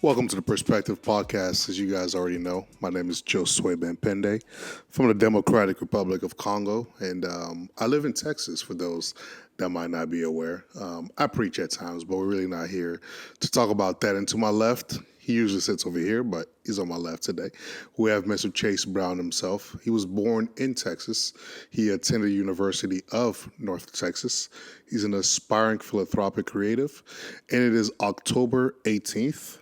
Welcome to the Perspective Podcast. As you guys already know, my name is Josue IG from the Democratic Republic of Congo, and I live in Texas, for those that might not be aware. I preach at times, but we're really not here to talk about that. And to my left, he usually sits over here, but he's on my left today. We have Mr. Chase Brown himself. He was born in Texas. He attended the University of North Texas. He's an aspiring philanthropic creative, and it is October 18th.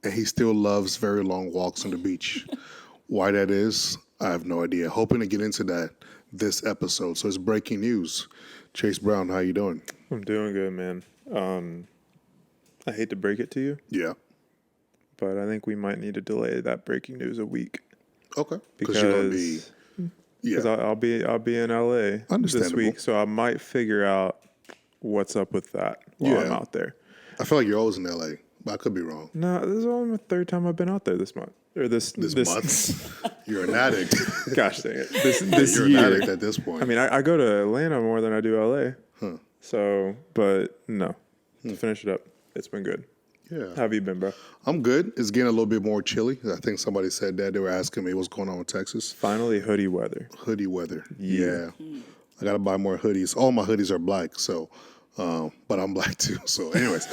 And he still loves very long walks on the beach. Why that is, I have no idea. Hoping to get into that this episode. So it's breaking news. Chase Brown, how you doing? I'm doing good, man. I hate to break it to you. Yeah. But I think we might need to delay that breaking news a week. Okay. Because you're going to be... Because I'll be in LA this week. So I might figure out what's up with that while I'm out there. I feel like you're always in LA. But I could be wrong. No, this is only the third time I've been out there this month. Or this month? You're an addict. Gosh dang it. This you're year. An addict at this point. I mean, I go to Atlanta more than I do LA. Huh. So, but no. To finish it up, it's been good. Yeah. How have you been, bro? I'm good. It's getting a little bit more chilly. I think somebody said that. They were asking me what's going on with Texas. Finally, hoodie weather. Hoodie weather. Yeah. I got to buy more hoodies. All my hoodies are black, so... but I'm black too. So anyways,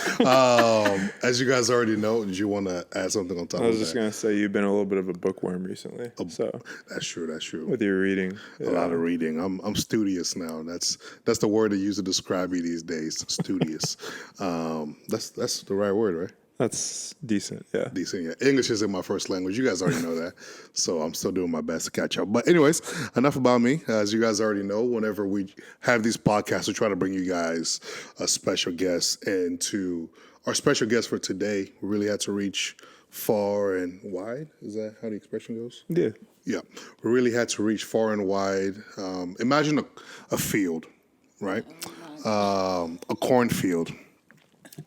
as you guys already know, did you want to add something on top of that? I was just going to say you've been a little bit of a bookworm recently. So That's true. With your reading. A lot of reading. I'm studious now. That's the word they use to describe me these days. Studious. That's the right word, right? That's decent, yeah. Decent, yeah. English isn't my first language. You guys already know that. So I'm still doing my best to catch up. But anyways, enough about me. As you guys already know, whenever we have these podcasts, we try to bring you guys a special guest. And to our special guest for today, we really had to reach far and wide. Is that how the expression goes? Yeah. Yeah. We really had to reach far and wide. Imagine a field, right? A cornfield.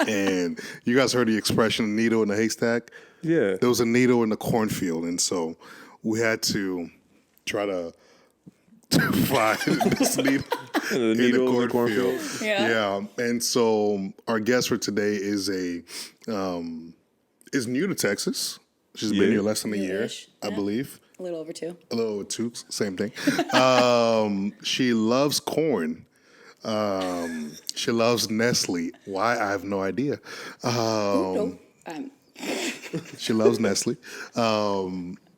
And you guys heard the expression needle in the haystack? Yeah. There was a needle in the cornfield, and so we had to try to find this needle in the cornfield. Yeah. And so our guest for today is is new to Texas. She's been here less than a year, I believe. A little over two. A little over two, same thing. She loves corn. She loves Nestle. Why? I have no idea. She loves Nestle.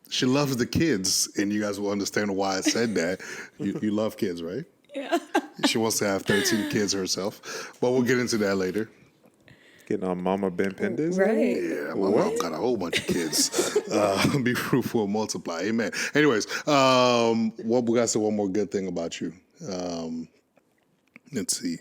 She loves the kids, and you guys will understand why I said that. You love kids, right? Yeah. She wants to have 13 kids herself, but we'll get into that later. Getting on Mama Ben Pendis? Right. Yeah, my mom got a whole bunch of kids. Be fruitful and multiply. Amen. Anyways, what we got to say one more good thing about you. Let's see.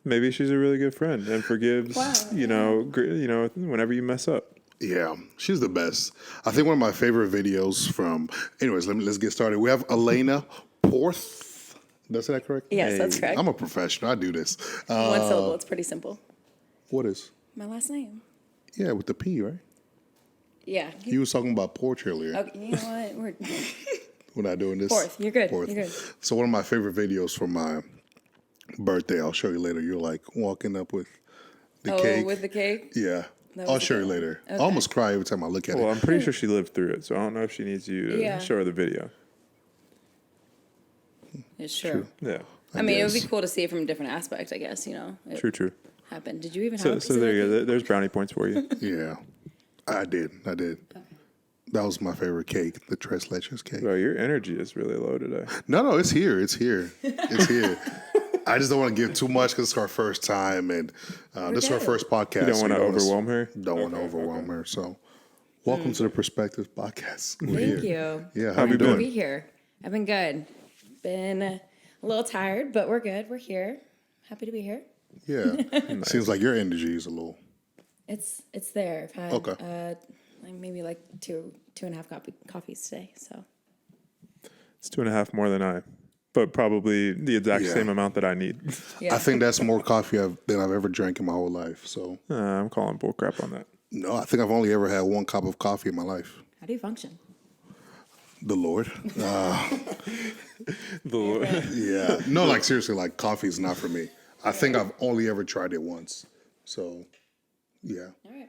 Maybe she's a really good friend and forgives, whenever you mess up. Yeah, she's the best. I think one of my favorite videos from... Anyways, let's get started. We have Alaina Porth. Did I say that correct? Yes, that's correct. I'm a professional. I do this. One syllable. It's pretty simple. What is? My last name. Yeah, with the P, right? Yeah. You was talking about porch earlier. Okay, you know what? We're not doing this. Porth. You're good. Porth. You're good. So one of my favorite videos from my birthday, I'll show you later. You're like walking up with the cake. Oh, with the cake? Yeah. I'll show you later. Okay. I almost cry every time I look at it. Well, I'm pretty sure she lived through it, so I don't know if she needs you to show her the video. It's true. Yeah. I mean, it would be cool to see it from a different aspect, I guess, True. Happened. Did you even have So there you go. There's brownie points for you. Yeah. I did. Okay. That was my favorite cake, the Tres Leches cake. Bro, your energy is really low today. No, it's here. It's here. I just don't want to give too much because it's our first time, and this is our first podcast. You don't want to overwhelm her? Don't want to overwhelm her. So welcome to the Perspective Podcast. Thank you. Yeah, how you doing? Good to be here. I've been good. Been a little tired, but we're good. We're here. Happy to be here. Yeah. Nice. Seems like your energy is a little... It's there. I've had maybe like two and a half coffees today. So it's 2.5 more than I, but probably the exact same amount that I need. Yeah. I think that's more coffee than I've ever drank in my whole life. So I'm calling bull crap on that. No, I think I've only ever had 1 cup of coffee in my life. How do you function? The Lord. The Lord. Yeah. No, like seriously, like coffee is not for me. I think I've only ever tried it once. So, yeah. All right.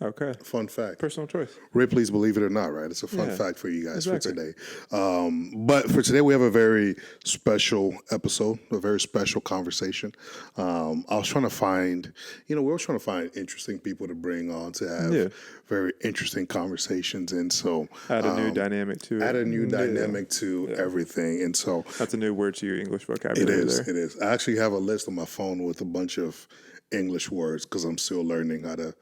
Okay. Fun fact. Personal choice. Ripley's Believe It or Not, right? It's a fun fact for you guys for today. But for today, we have a very special episode, a very special conversation. I was trying to find, we were trying to find interesting people to bring on to have very interesting conversations. And so add a new dynamic to it. Add a new dynamic to everything. And so that's a new word to your English vocabulary. It is. I actually have a list on my phone with a bunch of English words because I'm still learning how to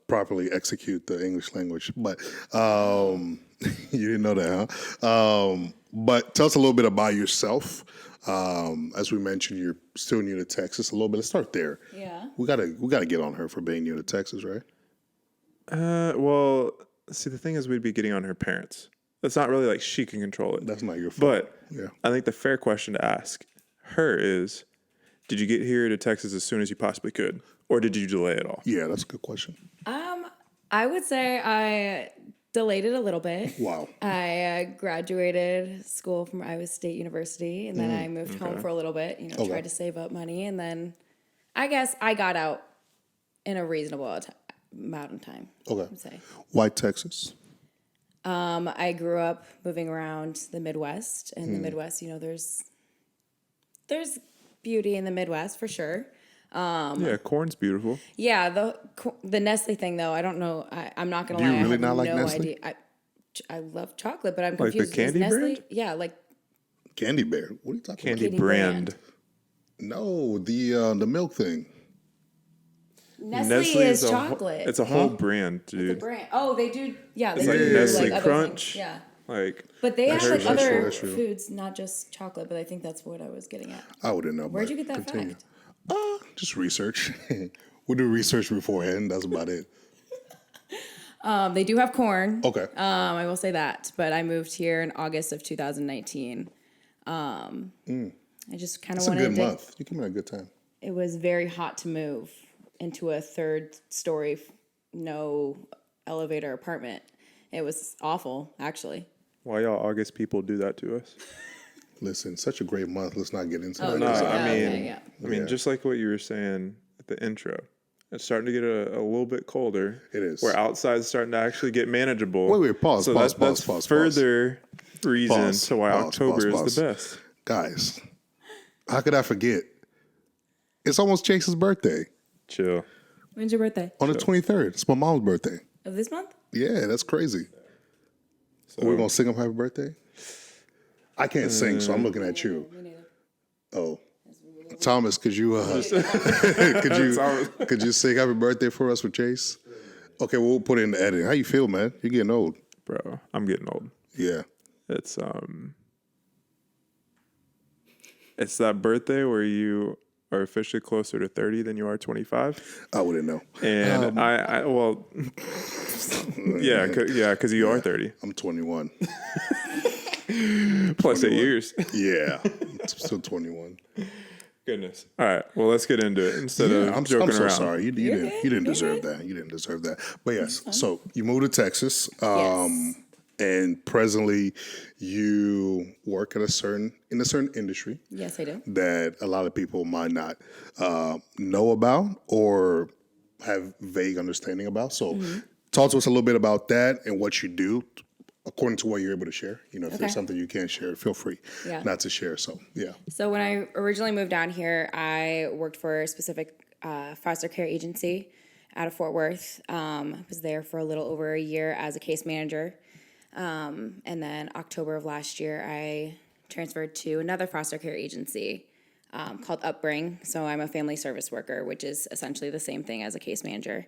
properly execute the English language. But you didn't know that, huh? But tell us a little bit about yourself. As we mentioned, you're still new to Texas a little bit. Let's start there. Yeah. We gotta get on her for being new to Texas, right? Well, see, the thing is, we'd be getting on her parents. It's not really like she can control it. That's not your fault. But I think the fair question to ask her is, did you get here to Texas as soon as you possibly could? Or did you delay it all? Yeah, that's a good question. I would say I delayed it a little bit. Wow. I graduated school from Iowa State University, and then I moved home for a little bit, tried to save up money, and then I guess I got out in a reasonable amount of time. Okay. I'd say. Why Texas? I grew up moving around the Midwest, and the Midwest, there's beauty in the Midwest for sure. Corn's beautiful. Yeah, the Nestle thing though, I don't know. I'm not gonna lie. Do you really I have not like no Nestle? idea. I love chocolate, but I'm Like the confused. candy Nestle? brand? Yeah, like Candy Bear. What are you talking Candy Candy brand. brand. about? No, the milk thing. Nestle is chocolate. It's a whole brand, dude. It's a brand. Oh, they do. Yeah, It's they like do Nestle other Crunch. things. Yeah, Like, but they have true, like that's true, other that's true. foods, not just chocolate. But I think that's what I was getting at. I wouldn't know. Where'd but you get that continue. fact? Just research. We'll do research beforehand. That's about it. They do have corn. Okay. I will say that. But I moved here in August of 2019. I just kind of It's a wanted good to. month. You came at a good time. It was very hot to move into a third story, no elevator apartment. It was awful, actually. why y'all August people do that to us? Listen, such a great month. Let's not get into that. No, yeah, I mean, just like what you were saying at the intro, it's starting to get a little bit colder. It is. Where outside's starting to actually get manageable. Wait, pause, So pause, that's pause. further reason Pause, to why pause, October pause, is the best. Guys, how could I forget? It's almost Chase's birthday Chill. When's your birthday? on the 23rd. It's my mom's birthday. Of this month? Yeah, that's crazy. So, We're going to sing him happy birthday? I can't sing, so I'm looking at you. Me neither. Oh. Thomas, could you could you sing happy birthday for us with Chase? Okay, we'll put it in the edit. How you feel, man? You're getting old. bro, I'm getting old. Yeah. It's that birthday where you are officially closer to 30 than you are 25. I wouldn't know. And well, yeah, because you are 30 I'm 21. plus 8 years. Yeah. I'm still 21. Goodness. All right. Well, let's get into it instead of I'm joking so around. sorry. You didn't deserve that. You didn't deserve that. But yes, so you moved to Texas. Yes. And presently you work at a certain industry Yes, I do. that a lot of people might not know about or have vague understanding about. So talk to us a little bit about that and what you do according to what you're able to share. If there's something you can't share, feel free not to share. So, yeah. So when I originally moved down here, I worked for a specific foster care agency out of Fort Worth. I was there for a little over a year as a case manager. And then October of last year, I transferred to another foster care agency called Upbring. So I'm a family service worker, which is essentially the same thing as a case manager.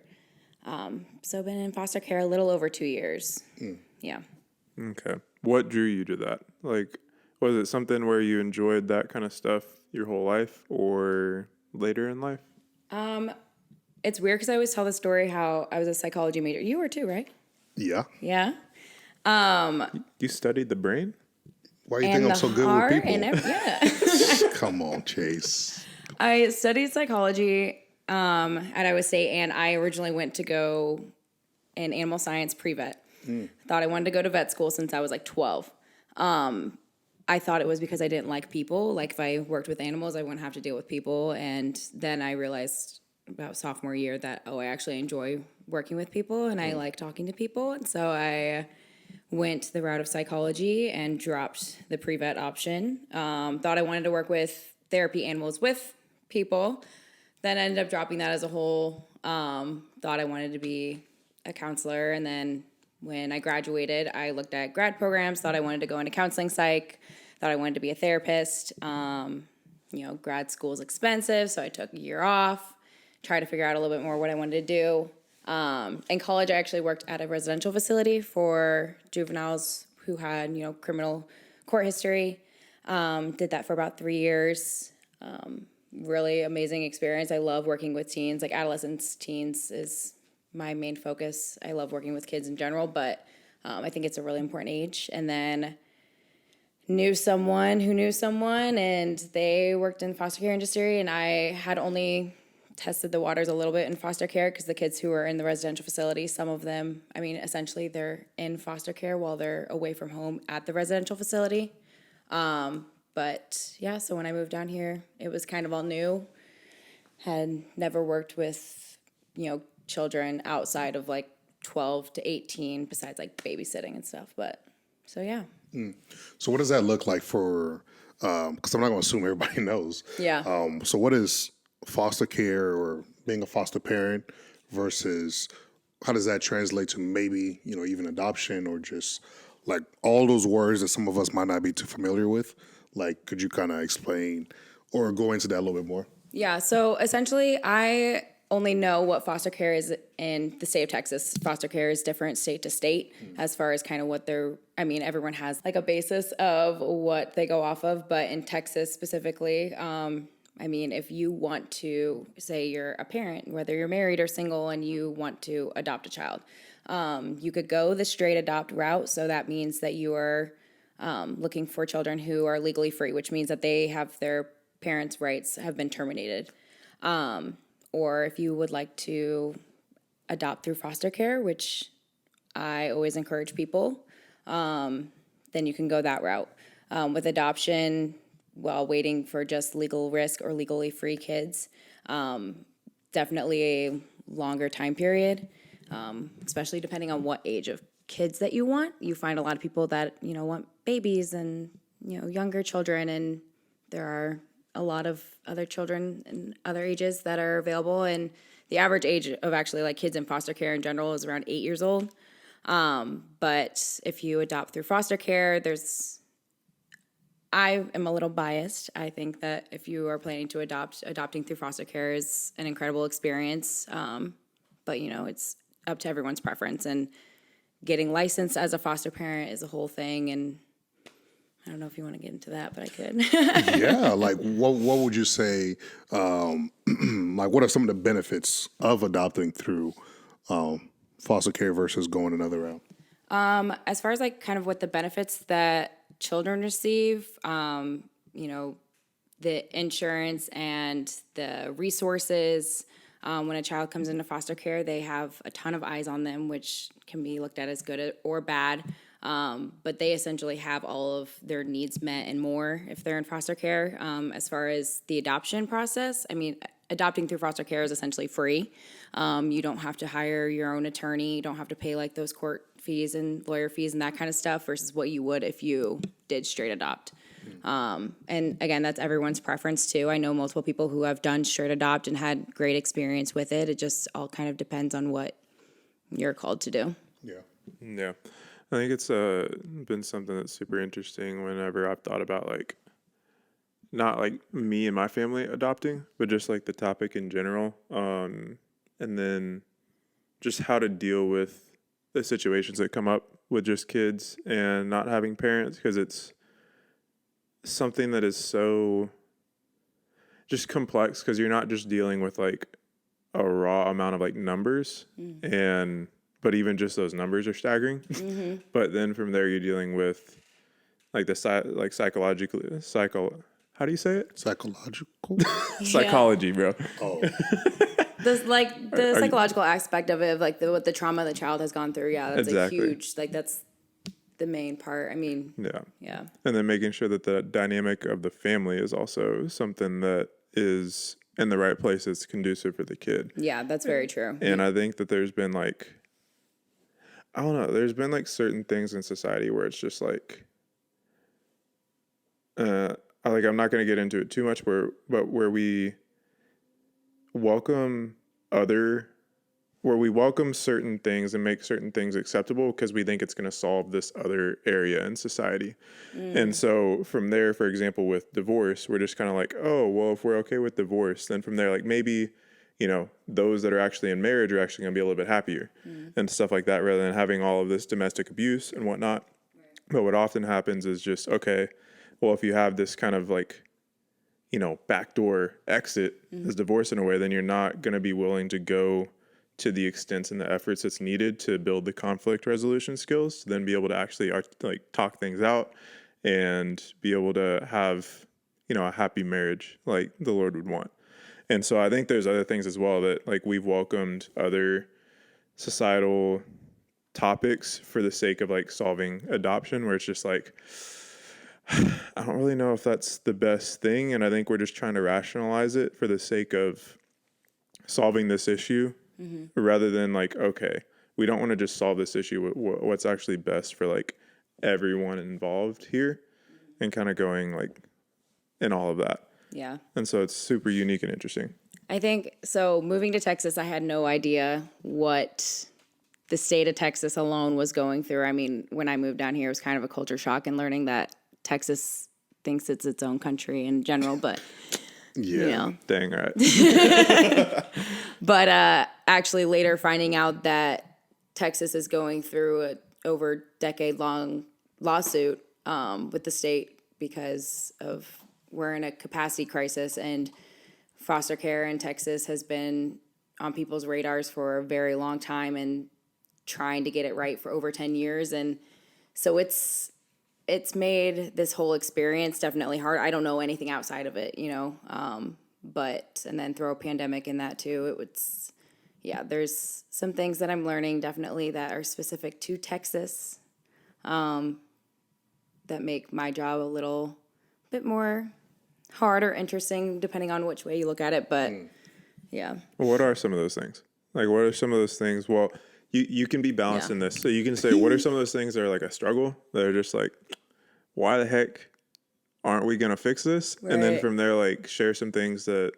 So I've been in foster care a little over 2 years. Yeah. Okay. What drew you to that? Like, was it something where you enjoyed that kind of stuff your whole life or later in life? It's weird because I always tell the story how I was a psychology major. You were too, right? Yeah. Yeah. You studied the brain? Why do you think I'm so good with people? Yeah. Come on, Chase. I studied psychology at Iowa State, and I originally went to go in animal science pre-vet. Thought I wanted to go to vet school since I was like 12. I thought it was because I didn't like people. Like if I worked with animals, I wouldn't have to deal with people. And then I realized about sophomore year that, I actually enjoy working with people and I like talking to people. And so I went the route of psychology and dropped the pre-vet option. Thought I wanted to work with therapy animals with people. Then ended up dropping that as a whole. Thought I wanted to be a counselor. And then when I graduated, I looked at grad programs, thought I wanted to go into counseling psych, thought I wanted to be a therapist. Grad school is expensive, so I took a year off, tried to figure out a little bit more what I wanted to do. In college, I actually worked at a residential facility for juveniles who had, criminal court history. Did that for about 3 years. Really amazing experience. I love working with teens. Like adolescents, teens is my main focus. I love working with kids in general, but I think it's a really important age. And then knew someone who knew someone, and they worked in the foster care industry, and I had only tested the waters a little bit in foster care because the kids who were in the residential facility, some of them, essentially they're in foster care while they're away from home at the residential facility. But yeah, so when I moved down here, it was kind of all new. Had never worked with, children outside of like 12 to 18 besides like babysitting and stuff. But so, yeah. So what does that look like for, because I'm not going to assume everybody knows. Yeah. So what is foster care or being a foster parent versus how does that translate to maybe, even adoption or just like all those words that some of us might not be too familiar with? Like, could you kind of explain or go into that a little bit more? Yeah, so essentially I only know what foster care is in the state of Texas. Foster care is different state to state as far as kind of what everyone has like a basis of what they go off of, but in Texas specifically, if you want to, say you're a parent, whether you're married or single, and you want to adopt a child, you could go the straight adopt route. So that means that you are looking for children who are legally free, which means that they have their parents' rights have been terminated. Or if you would like to adopt through foster care, which I always encourage people, then you can go that route. With adoption, while waiting for just legal risk or legally free kids, definitely a longer time period, especially depending on what age of kids that you want. You find a lot of people that, want babies and, younger children, and there are a lot of other children and other ages that are available. And the average age of actually like kids in foster care in general is around 8 years old. But if you adopt through foster care, I am a little biased. I think that if you are planning to adopting through foster care is an incredible experience. But it's up to everyone's preference, and getting licensed as a foster parent is a whole thing. And I don't know if you want to get into that, but I could. Yeah, like what would you say? Like, what are some of the benefits of adopting through foster care versus going another route? As far as like kind of what the benefits that children receive, the insurance and the resources. When a child comes into foster care, they have a ton of eyes on them, which can be looked at as good or bad. But they essentially have all of their needs met and more if they're in foster care. As far as the adoption process, adopting through foster care is essentially free. You don't have to hire your own attorney. You don't have to pay like those court fees and lawyer fees and that kind of stuff versus what you would if you did straight adopt. And again, that's everyone's preference too. I know multiple people who have done straight adopt and had great experience with it. It just all kind of depends on what you're called to do. Yeah. I think it's been something that's super interesting whenever I've thought about like, not like me and my family adopting, but just like the topic in general. And then just how to deal with the situations that come up with just kids and not having parents, because it's something that is so just complex, because you're not just dealing with like a raw amount of like numbers but even just those numbers are staggering. But then from there you're dealing with like how do you say it? Psychological? Psychology, bro. Oh, The psychological aspect of it, of like what the trauma the child has gone through. Yeah, that's Exactly. a huge, like that's the main part. Yeah. And then making sure that the dynamic of the family is also something that is in the right place that's conducive for the kid. Yeah, that's very true. And I think that there's been like, I don't know, there's been like certain things in society where it's just like, I'm not going to get into it too much, where we welcome other, where we welcome certain things and make certain things acceptable because we think it's going to solve this other area in society. And so from there, for example, with divorce, we're just kind of like, oh, well, if we're okay with divorce, then from there, like maybe, those that are actually in marriage are actually going to be a little bit happier and stuff like that, rather than having all of this domestic abuse and whatnot. But what often happens is just, okay, well, if you have this kind of like, backdoor exit as divorce in a way, then you're not going to be willing to go to the extent and the efforts that's needed to build the conflict resolution skills to then be able to actually like talk things out and be able to have, a happy marriage like the Lord would want. And so I think there's other things as well that like we've welcomed other societal topics for the sake of like solving adoption, where it's just like, I don't really know if that's the best thing. And I think we're just trying to rationalize it for the sake of solving this issue rather than like, okay, we don't want to just solve this issue. What's actually best for like everyone involved here and kind of going like in all of that. Yeah. And so it's super unique and interesting. I think, so moving to Texas, I had no idea what the state of Texas alone was going through. I mean, when I moved down here, it was kind of a culture shock, and learning that Texas thinks it's its own country in general, but Dang right. But actually later finding out that Texas is going through a over decade-long lawsuit with the state because of we're in a capacity crisis, and foster care in Texas has been on people's radars for a very long time and trying to get it right for over 10 years. And so it's made this whole experience definitely hard. I don't know anything outside of it, but, and then throw a pandemic in that too. There's some things that I'm learning definitely that are specific to Texas that make my job a little bit more hard or interesting depending on which way you look at it. But yeah. Well, what are some of those things? Like, what are some of those things? Well, you can be balanced in this. So you can say, what are some of those things that are like a struggle? That are just like, why the heck aren't we going to fix this? Right. And then from there, like, share some things that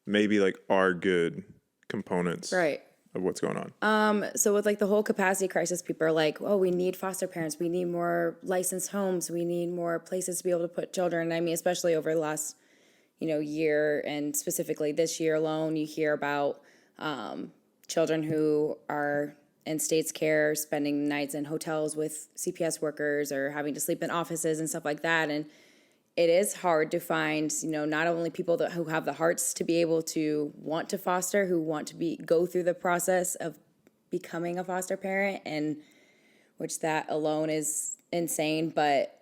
maybe like are good components of what's going on. So with like the whole capacity crisis, people are like, oh, we need foster parents. We need more licensed homes. We need more places to be able to put children. I mean, especially over the last, year, and specifically this year alone, you hear about children who are in state's care, spending nights in hotels with CPS workers or having to sleep in offices and stuff like that. And it is hard to find, not only people who have the hearts to be able to want to foster, who want to go through the process of becoming a foster parent, and which that alone is insane, but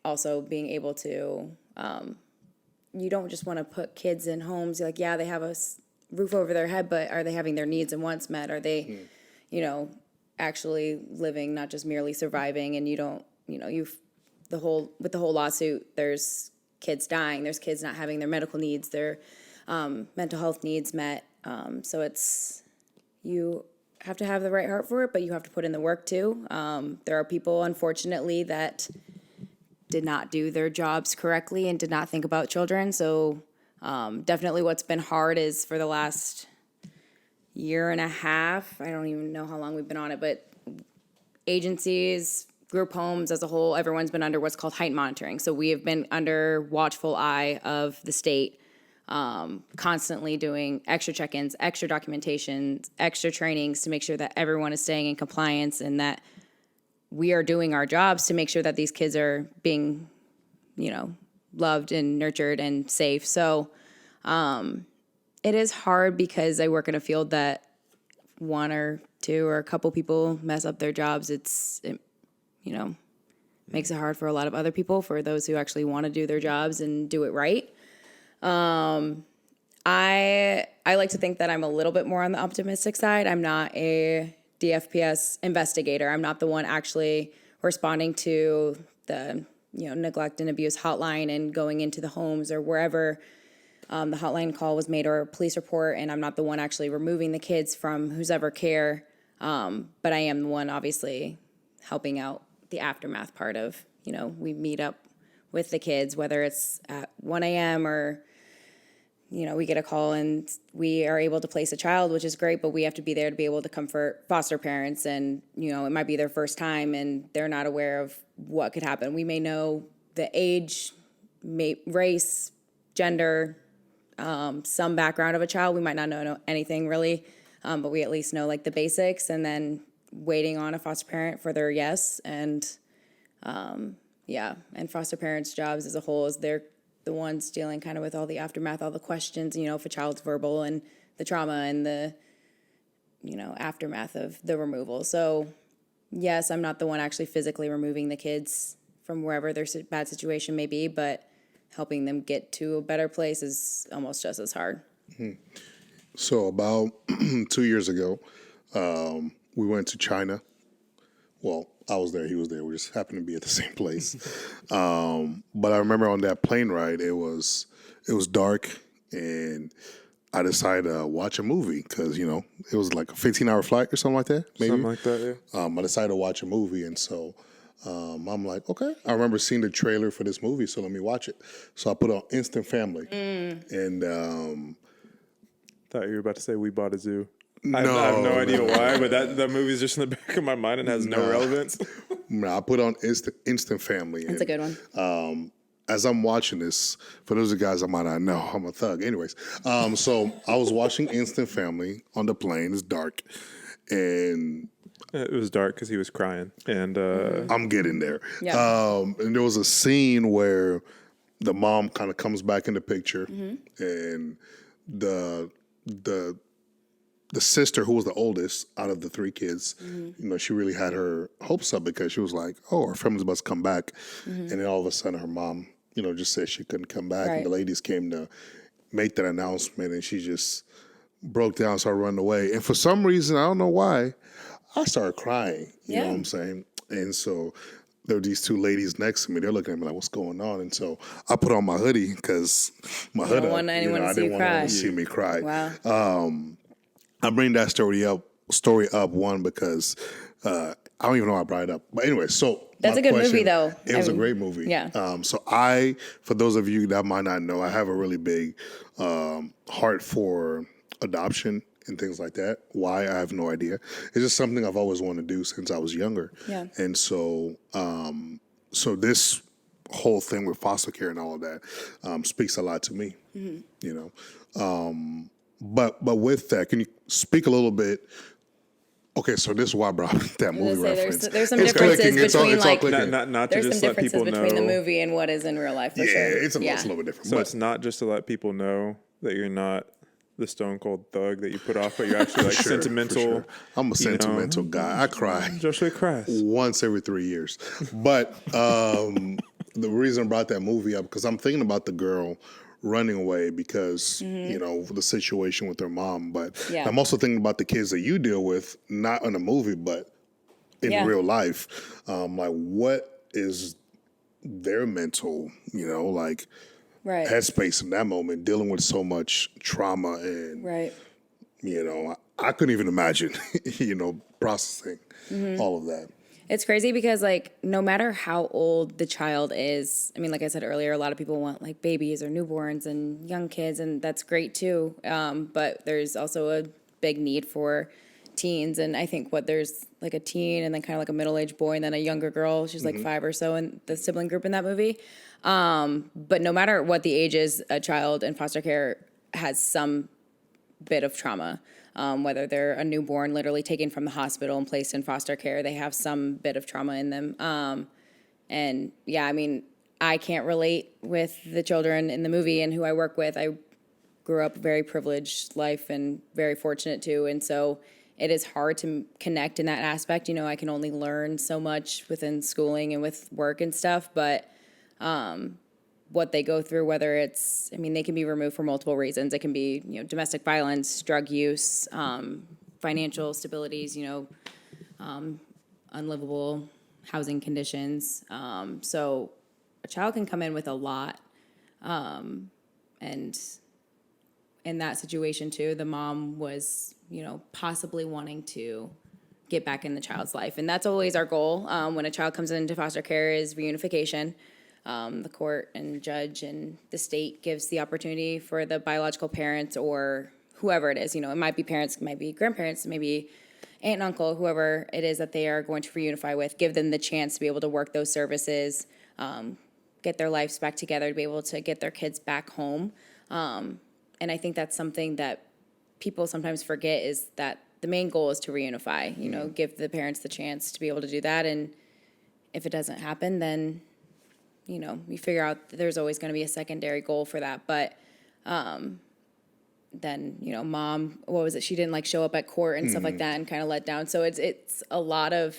also being able to, you don't just want to put kids in homes. You're like, yeah, they have a roof over their head, but are they having their needs and wants met? Are they, actually living, not just merely surviving? And you don't, with the whole lawsuit, there's kids dying, there's kids not having their medical needs, their mental health needs met. So you have to have the right heart for it, but you have to put in the work too. There are people, unfortunately, that did not do their jobs correctly and did not think about children. So definitely what's been hard is for the last year and a half, I don't even know how long we've been on it, but agencies, group homes as a whole, everyone's been under what's called heightened monitoring. So we have been under watchful eye of the state, constantly doing extra check-ins, extra documentation, extra trainings to make sure that everyone is staying in compliance and that we are doing our jobs to make sure that these kids are being, loved and nurtured and safe. So it is hard because I work in a field that one or two or a couple people mess up their jobs. It makes it hard for a lot of other people, for those who actually want to do their jobs and do it right. I like to think that I'm a little bit more on the optimistic side. I'm not a DFPS investigator. I'm not the one actually responding to the neglect and abuse hotline and going into the homes or wherever the hotline call was made or a police report, and I'm not the one actually removing the kids from whose ever care, but I am the one obviously helping out the aftermath part of, we meet up with the kids, whether it's at 1 a.m. or, we get a call and we are able to place a child, which is great, but we have to be there to be able to comfort foster parents. And, it might be their first time and they're not aware of what could happen. We may know the age, race, gender, some background of a child. We might not know anything really, but we at least know like the basics, and then waiting on a foster parent for their yes. And and foster parents' jobs as a whole is they're the ones dealing kind of with all the aftermath, all the questions, if a child's verbal, and the trauma and the, aftermath of the removal. So yes, I'm not the one actually physically removing the kids from wherever their bad situation may be, but helping them get to a better place is almost just as hard. So about 2 years ago, we went to China. Well, I was there, he was there. We just happened to be at the same place. But I remember on that plane ride, it was dark, and I decided to watch a movie because, it was like a 15-hour flight or something like that, maybe. Something like that, yeah. I decided to watch a movie, and so I'm like, okay. I remember seeing the trailer for this movie, so let me watch it. So I put on Instant Family. And Thought you were about to say We Bought a Zoo. No, I have no idea why, but that movie's just in the back of my mind and has no relevance. I put on Instant Family. That's a good one. As I'm watching this, for those of you guys I might not know, I'm a thug. Anyways, so I was watching Instant Family on the plane. It's dark, and It was dark because he was crying, and I'm getting there. Yeah. And there was a scene where the mom kind of comes back in the picture, and the sister, who was the oldest out of the three kids, she really had her hopes up because she was like, oh, our family's about to come back. And then all of a sudden her mom, just said she couldn't come back. Right. And the ladies came to make that announcement, and she just broke down, started running away. And for some reason, I don't know why, I started crying. You know what I'm saying? And so there were these two ladies next to me. They're looking at me like, what's going on? And so I put on my hoodie because my hood up. Want anyone to I see didn't you want anyone cry. to see me cry. Wow. I bring that story up one because I don't even know how I brought it up. But anyway, so That's a good movie, though. It was a great movie. Yeah. So for those of you that might not know, I have a really big heart for adoption and things like that. Why? I have no idea. It's just something I've always wanted to do since I was younger. Yeah. And so, so this whole thing with foster care and all of that speaks a lot to me. But with that, can you speak a little bit? Okay, so this is why I brought that movie reference. There's some It's differences clicking. It's all between clicking. not to there's just some let differences people between know. the movie and what is in real life for sure. It's a little bit different. So but it's not just to let people know that you're not the stone cold thug that you put off, but you're actually like sure, sentimental. for sure. I'm a sentimental guy. I cry Josue cries. once every 3 years. But the reason I brought that movie up, because I'm thinking about the girl running away because, the situation with her mom. But I'm also thinking about the kids that you deal with, not in a movie, but in real life. Like, what is their mental, headspace in that moment, dealing with so much trauma and, I couldn't even imagine, processing all of that. It's crazy because, no matter how old the child is, I mean, like I said earlier, a lot of people want, babies or newborns and young kids, and that's great, too. But there's also a big need for teens, and I think there's, a teen and then kind of a middle-aged boy and then a younger girl. She's, 5 or so in the sibling group in that movie. But no matter what the age is, a child in foster care has some bit of trauma. Whether they're a newborn literally taken from the hospital and placed in foster care, they have some bit of trauma in them. And yeah, I mean, I can't relate with the children in the movie and who I work with. I grew up a very privileged life and very fortunate too. And so it is hard to connect in that aspect. I can only learn so much within schooling and with work and stuff, but what they go through, whether it's, they can be removed for multiple reasons. It can be, domestic violence, drug use, financial stabilities, unlivable housing conditions. So a child can come in with a lot. And in that situation too, the mom was, possibly wanting to get back in the child's life. And that's always our goal when a child comes into foster care is reunification. The court and judge and the state gives the opportunity for the biological parents or whoever it is. It might be parents, it might be grandparents, maybe aunt and uncle, whoever it is that they are going to reunify with, give them the chance to be able to work those services, get their lives back together, to be able to get their kids back home. And I think that's something that people sometimes forget is that the main goal is to reunify, give the parents the chance to be able to do that. And if it doesn't happen, then, we figure out that there's always going to be a secondary goal for that. But then, mom, what was it? She didn't show up at court and stuff like that and kind of let down. So it's a lot of,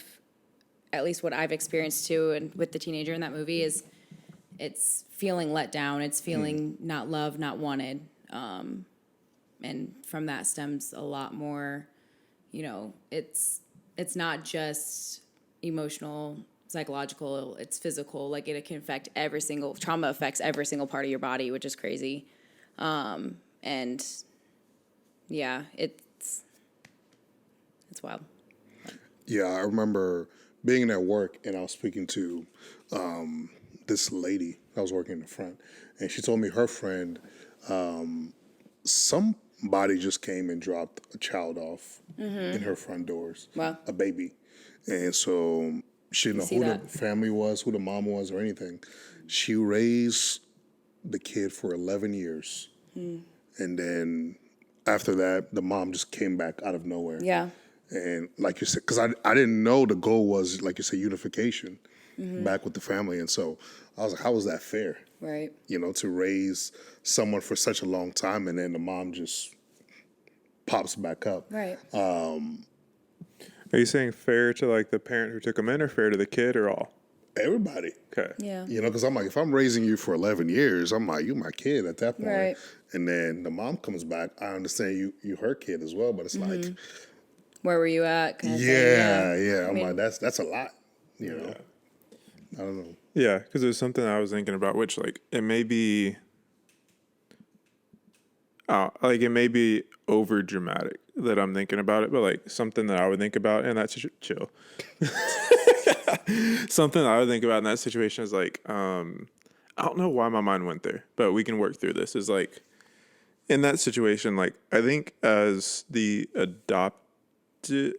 at least what I've experienced too, and with the teenager in that movie is it's feeling let down. It's feeling not loved, not wanted. And from that stems a lot more, it's not just emotional, psychological, it's physical. It can affect trauma affects every single part of your body, which is crazy. And yeah, it's wild. Yeah, I remember being at work and I was speaking to this lady that was working in the front, and she told me her friend, somebody just came and dropped a child off in her front doors, Wow. a baby, and so she didn't know who that. the family was, who the mom was, or anything. She raised the kid for 11 years, and then after that, the mom just came back out of nowhere. Yeah. And like you said, because I didn't know the goal was, like you said, unification back with the family. And so I was like, how is that fair? Right. To raise someone for such a long time and then the mom just pops back up. Right. Are you saying fair to the parent who took them in, or fair to the kid, or all? Everybody. Okay. Yeah. Because I'm like, if I'm raising you for 11 years, I'm like, you my kid at that point. Right. And then the mom comes back. I understand you her kid as well, but it's like, Where were you at? Kind of thing. yeah. I'm mean- like, that's a lot. I don't know. Yeah, because there's something I was thinking about, which it may be, it may be over dramatic that I'm thinking about it, but something that I would think about, and that's chill. Something I would think about in that situation is I don't know why my mind went there, but we can work through this. Is in that situation, I think as the adoptive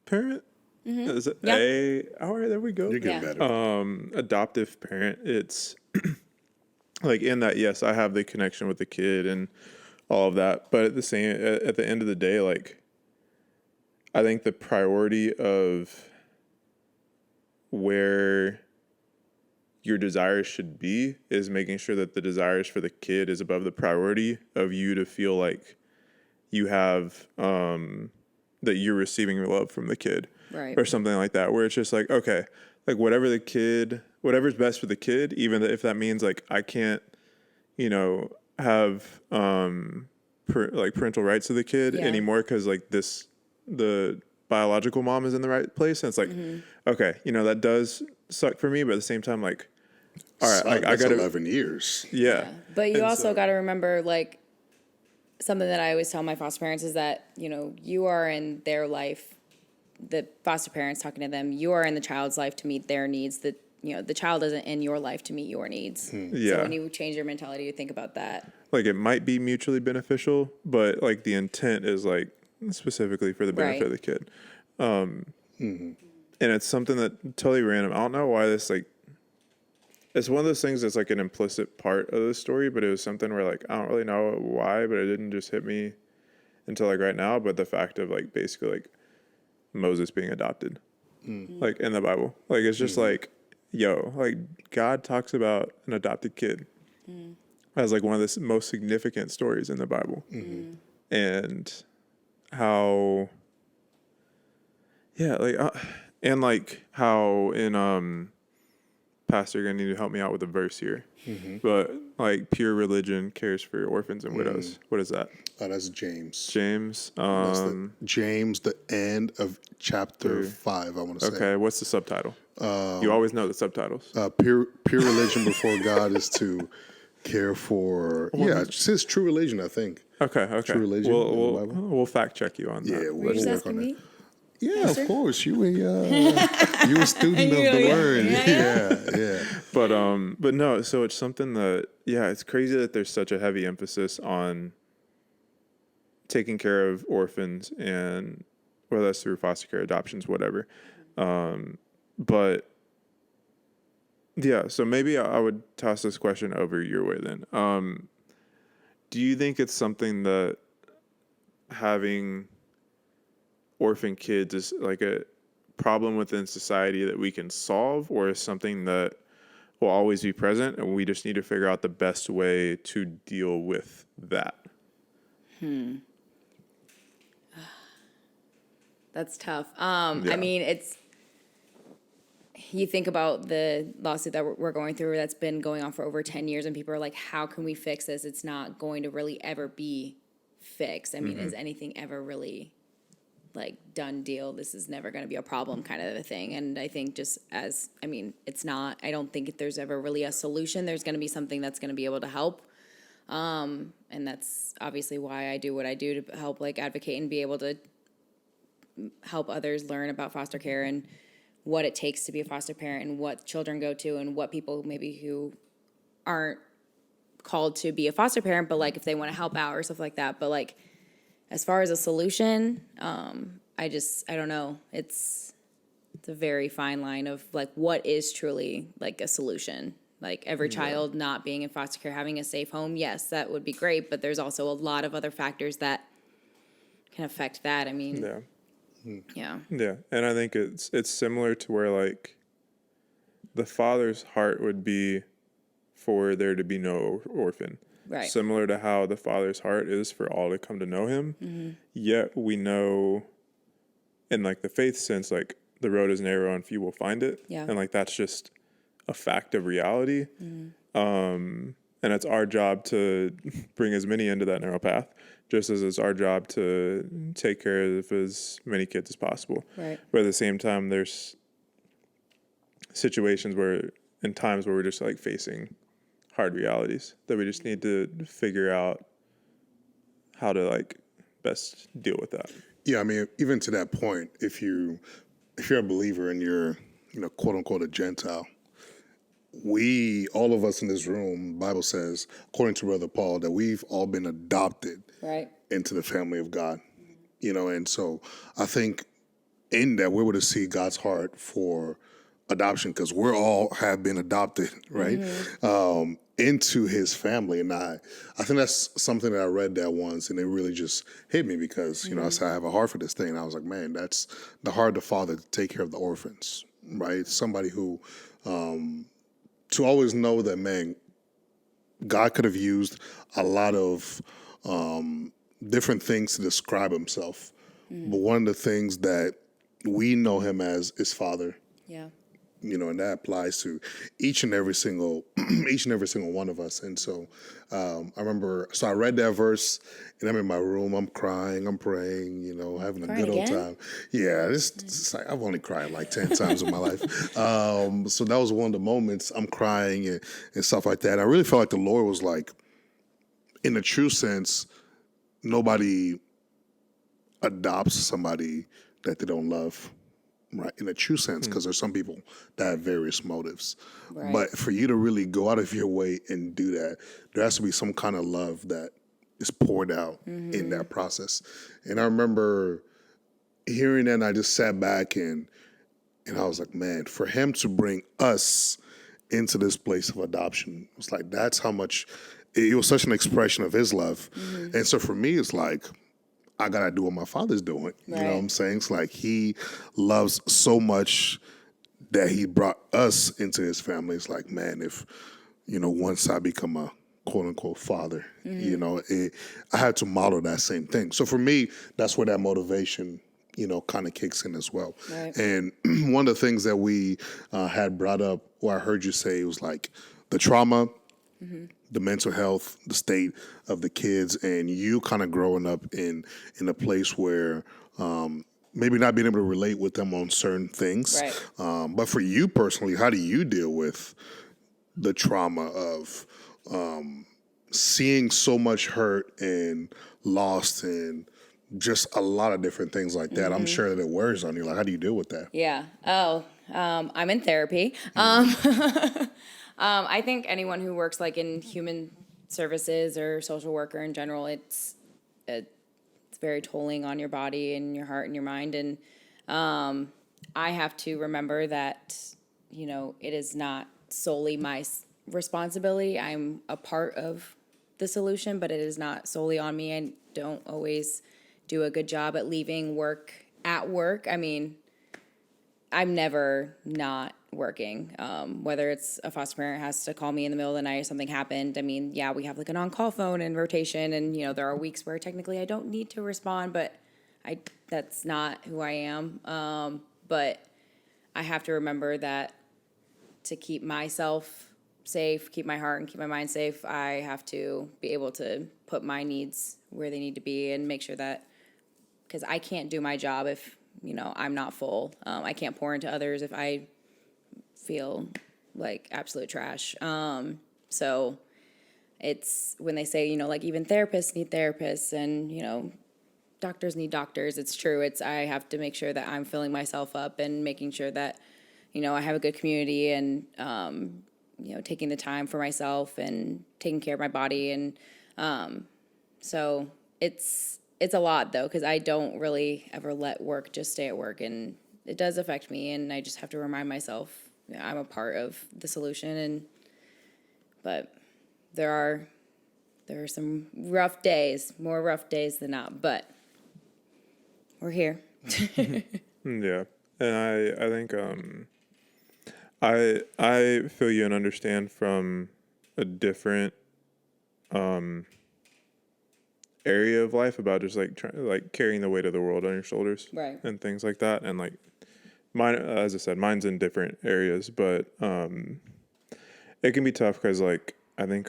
parent. Is it all right, there we go. You're getting better. Adoptive parent, it's in that, yes, I have the connection with the kid and all of that, but at the end of the day, I think the priority of where your desires should be is making sure that the desires for the kid is above the priority of you to feel like you have that you're receiving love from the kid. Right. Or something like that, where it's just okay, whatever's best for the kid, even if that means I can't, have parental rights to the kid anymore because the biological mom is in the right place, and it's okay, that does suck for me, but at the same time, all right, I got 11 years. Yeah. But you also got to remember, something that I always tell my foster parents is that, you are in their life, the foster parents talking to them, you are in the child's life to meet their needs. The child isn't in your life to meet your needs. Yeah. So when you change your mentality, you think about that. It might be mutually beneficial, but the intent is specifically for the benefit of the kid. And it's something that totally random. I don't know why this it's one of those things that's an implicit part of the story, but it was something where I don't really know why, but it didn't just hit me until right now. But the fact of basically Moses being adopted, in the Bible, it's just God talks about an adopted kid as one of the most significant stories in the Bible, and how, how in Pastor, you're gonna need to help me out with a verse here, but pure religion cares for orphans and widows. What is that? That's James. James. James, the end of chapter 5, I want to say. Okay, what's the subtitle? You always know the subtitles. Pure religion before God is to care for. Yeah, it says true religion, I think. Okay. True religion in the Bible. We'll fact check you on Yeah, that. Were you just work asking on that. me? Yeah, of course. You a you a student of the word. Yeah. But no, so it's something that, it's crazy that there's such a heavy emphasis on taking care of orphans, and whether that's through foster care, adoptions, whatever. But yeah, so maybe I would toss this question over your way then. Do you think it's something that having orphan kids is like a problem within society that we can solve, or is something that will always be present and we just need to figure out the best way to deal with that? That's tough. I mean, you think about the lawsuit that we're going through that's been going on for over 10 years, and people are like, how can we fix this? It's not going to really ever be fixed. I mean, is anything ever really like done deal? This is never going to be a problem kind of a thing. And I think it's not, I don't think there's ever really a solution. There's going to be something that's going to be able to help. And that's obviously why I do what I do, to help like advocate and be able to help others learn about foster care and what it takes to be a foster parent, and what children go to, and what people maybe who aren't called to be a foster parent, but like if they want to help out or stuff like that. But like, as far as a solution, I don't know. It's a very fine line of like what is truly like a solution. Like every child not being in foster care, having a safe home, yes, that would be great. But there's also a lot of other factors that can affect that. I mean, yeah. And I think it's similar to where like the father's heart would be for there to be no orphan. Right. Similar to how the father's heart is for all to come to know him. Yet we know in like the faith sense, like the road is narrow and few will find it. Yeah. And like that's just a fact of reality. And it's our job to bring as many into that narrow path, just as it's our job to take care of as many kids as possible. Right. But at the same time, there's situations in times where we're just like facing hard realities that we just need to figure out how to like best deal with that. Yeah, I mean, even to that point, if you're a believer and you're, quote unquote, a Gentile, all of us in this room, Bible says, according to Brother Paul, that we've all been adopted into the family of God. And so I think in that we're able to see God's heart for adoption, because we're all have been adopted, right? Into his family. And I think that's something that I read that once, and it really just hit me because, I said I have a heart for this thing. And I was like, man, that's the heart of the Father to take care of the orphans, right? Somebody who, to always know that, man, God could have used a lot of different things to describe himself. But one of the things that we know him as is Father. Yeah. And that applies to each and every single one of us. And so I remember, I read that verse, and I'm in my room, I'm crying, I'm praying, having a good old time. Yeah, it's like I've only cried like 10 times in my life. So that was one of the moments I'm crying and stuff like that. I really felt like the Lord was like, in the true sense, nobody adopts somebody that they don't love. Right, in a true sense, because there's some people that have various motives. Right. But for you to really go out of your way and do that, there has to be some kind of love that is poured out in that process. And I remember hearing that, and I just sat back and I was like, man, for him to bring us into this place of adoption, it was like, that's how much, it was such an expression of his love. And so for me, it's like, I got to do what my Father's doing. You know what I'm saying? It's like he loves so much that he brought us into his family. It's like, man, if, once I become a quote unquote father, I had to model that same thing. So for me, that's where that motivation, kind of kicks in as well. Right. And one of the things that we had brought up, or I heard you say, was like the trauma, the mental health, the state of the kids, and you kind of growing up in a place where maybe not being able to relate with them on certain things. Right. But for you personally, how do you deal with the trauma of seeing so much hurt and loss and just a lot of different things like that. I'm sure that it wears on you. Like, how do you deal with that? Yeah. Oh, I'm in therapy. I think anyone who works like in human services or social worker in general, it's very tolling on your body and your heart and your mind. And I have to remember that, it is not solely my responsibility. I'm a part of the solution, but it is not solely on me. I don't always do a good job at leaving work at work. I mean, I'm never not working. Whether it's a foster parent has to call me in the middle of the night or something happened. I mean, yeah, we have like an on-call phone and rotation, and there are weeks where technically I don't need to respond, but that's not who I am. But I have to remember that to keep myself safe, keep my heart and keep my mind safe, I have to be able to put my needs where they need to be and make sure that, because I can't do my job if I'm not full. I can't pour into others if I feel like absolute trash. So it's when they say, like even therapists need therapists and, doctors need doctors. It's true. I have to make sure that I'm filling myself up and making sure that, I have a good community and, taking the time for myself and taking care of my body. And so it's a lot though, because I don't really ever let work just stay at work, and it does affect me, and I just have to remind myself I'm a part of the solution. But there are some rough days, more rough days than not, but we're here. Yeah, and I think I feel you and understand from a different area of life about just like like carrying the weight of the world on your shoulders, Right. and things like that. And like mine, as I said, mine's in different areas, but it can be tough because like I think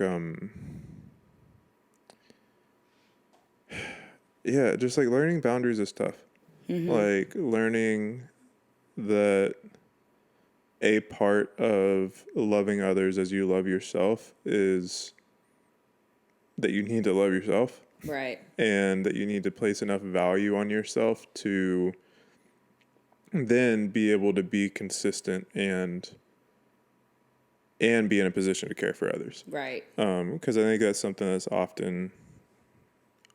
yeah, just like learning boundaries is tough. Like learning that a part of loving others as you love yourself is that you need to love yourself. Right. And that you need to place enough value on yourself to then be able to be consistent and be in a position to care for others. Right. Because I think that's something that's often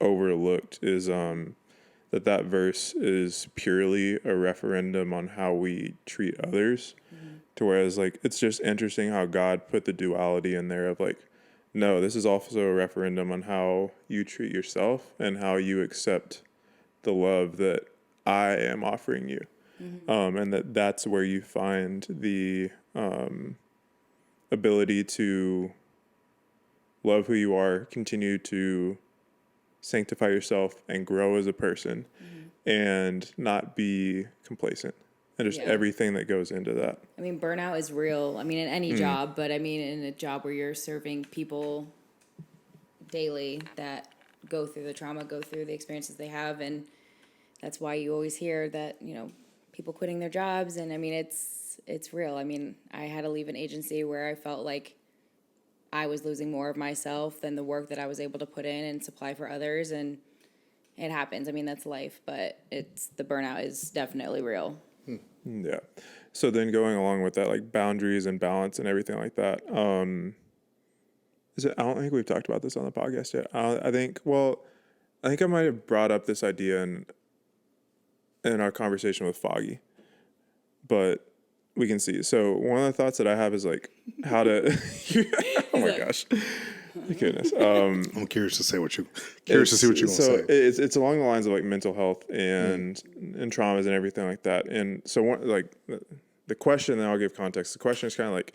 overlooked is that verse is purely a referendum on how we treat others. To whereas like it's just interesting how God put the duality in there of like, no, this is also a referendum on how you treat yourself and how you accept the love that I am offering you. And that's where you find the ability to love who you are, continue to sanctify yourself and grow as a person, and not be complacent, and just Yeah. everything that goes into that. I mean, burnout is real. I mean, in any job, but I mean, in a job where you're serving people daily that go through the trauma, go through the experiences they have, and that's why you always hear that, people quitting their jobs, and I mean, it's real. I mean, I had to leave an agency where I felt like I was losing more of myself than the work that I was able to put in and supply for others, and it happens. I mean, that's life, but the burnout is definitely real. Yeah. So then going along with that, like boundaries and balance and everything like that. I don't think we've talked about this on the podcast yet. I think I might have brought up this idea in our conversation with Foggy, but we can see. So one of the thoughts that I have is like how to, oh my gosh, goodness. I'm curious to see what you're going to say. It's along the lines of like mental health and traumas and everything like that. And so the question, then I'll give context. The question is kind of like,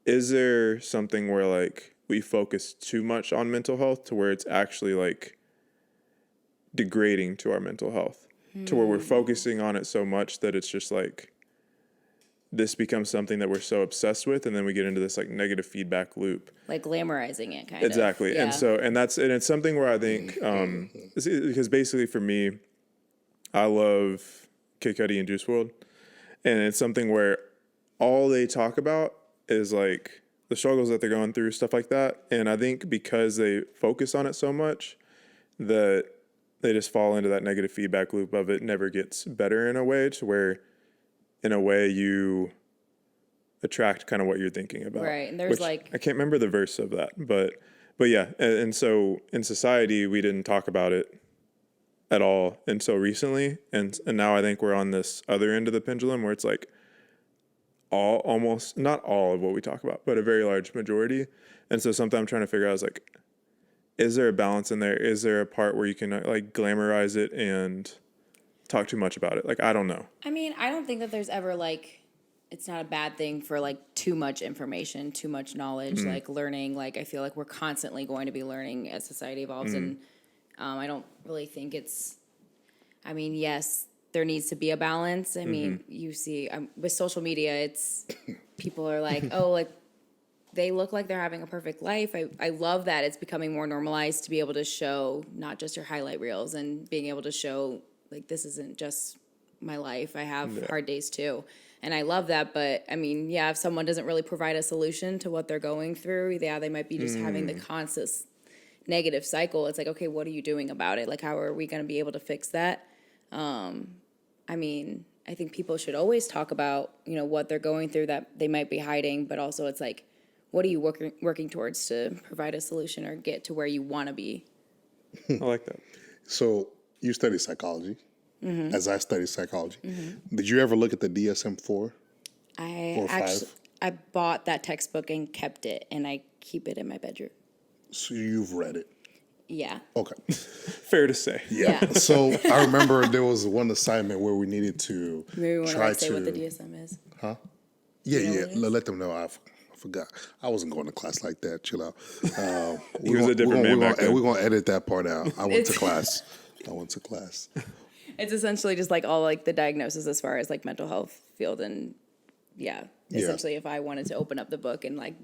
is there something where like we focus too much on mental health to where it's actually like degrading to our mental health, to where we're focusing on it so much that it's just like this becomes something that we're so obsessed with, and then we get into this like negative feedback loop, Like glamorizing it, kind exactly. of. Yeah. And it's something where I think because basically for me, I love Kid Cudi and Juice WRLD, and it's something where all they talk about is like the struggles that they're going through, stuff like that. And I think because they focus on it so much, that they just fall into that negative feedback loop of it never gets better in a way, to where in a way you attract kind of what you're thinking about. Right. And there's I can't remember the verse of that, but yeah. And so in society, we didn't talk about it at all until recently. And now I think we're on this other end of the pendulum where it's like almost not all of what we talk about, but a very large majority. And so something I'm trying to figure out is like, is there a balance in there? Is there a part where you can like glamorize it and talk too much about it? Like, I don't know. I mean, I don't think that there's ever like, it's not a bad thing for like too much information, too much knowledge, like learning. Like, I feel like we're constantly going to be learning as society evolves. And I don't really think I mean, yes, there needs to be a balance. I mean, you see with social media, it's people are like, oh, like they look like they're having a perfect life. I love that it's becoming more normalized to be able to show not just your highlight reels and being able to show like, this isn't just my life. I have hard days too. And I love that. But I mean, yeah, if someone doesn't really provide a solution to what they're going through, yeah, they might be just having the constant negative cycle. It's like, okay, what are you doing about it? Like, how are we going to be able to fix that? I mean, I think people should always talk about, you know, what they're going through that they might be hiding, but also it's like, what are you working towards to provide a solution or get to where you want to be? I like that. So you study psychology, as I study psychology. Did you ever look at the DSM-4? I bought that textbook and kept it, and I keep it in my bedroom. So you've read it? Yeah. Okay. Fair to say. Yeah. So I remember there was one assignment where we needed to Maybe we want to try like, say to. what the DSM is. Yeah, You know yeah. what it is? Let them know. I forgot. I wasn't going to class like that. Chill out. He was a different man back then. We're going to edit that part out. I went to class. It's essentially just like all like the diagnosis as far as like mental health field, and essentially if I wanted to open up the book and like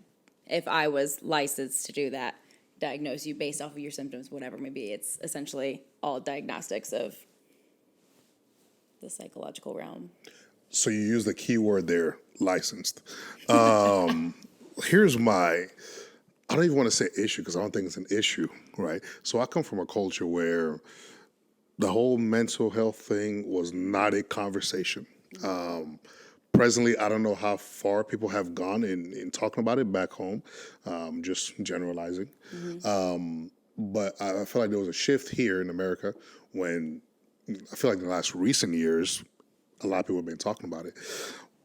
if I was licensed to do that, diagnose you based off of your symptoms, whatever maybe, it's essentially all diagnostics of the psychological realm. So you use the key word there, licensed. Here's I don't even want to say issue because I don't think it's an issue, right? So I come from a culture where the whole mental health thing was not a conversation. Presently, I don't know how far people have gone in talking about it back home, just generalizing. But I feel like there was a shift here in America when I feel like in the last recent years, a lot of people have been talking about it.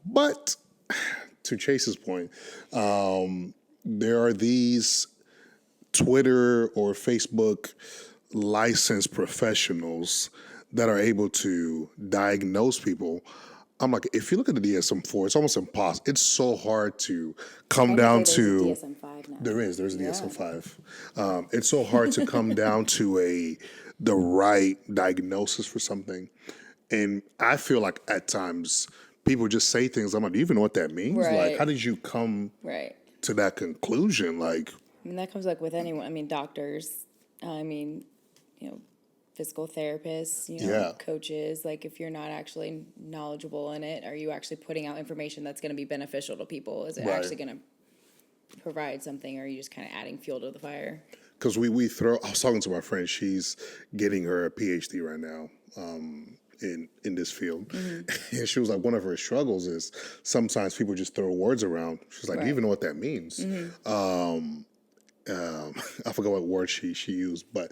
But to Chase's point, there are these Twitter or Facebook licensed professionals that are able to diagnose people. I'm like, if you look at the DSM-4, it's almost impossible. It's so hard to come down to. There's a DSM-5 now. There's a DSM-5. It's so hard to come down to the right diagnosis for something. And I feel like at times people just say things. I'm like, do you even know what that means? Right. Like, how did you come to that conclusion? Like, I mean, that comes like with anyone. I mean, doctors. I mean, physical therapists, coaches. Like, if you're not actually knowledgeable in it, are you actually putting out information that's going to be beneficial to people? Is it actually going to provide something, or are you just kind of adding fuel to the fire? Because I was talking to my friend. She's getting her PhD right now. In this field. And she was like, one of her struggles is sometimes people just throw words around. She's like, do you even know what that means? I forgot what word she used, but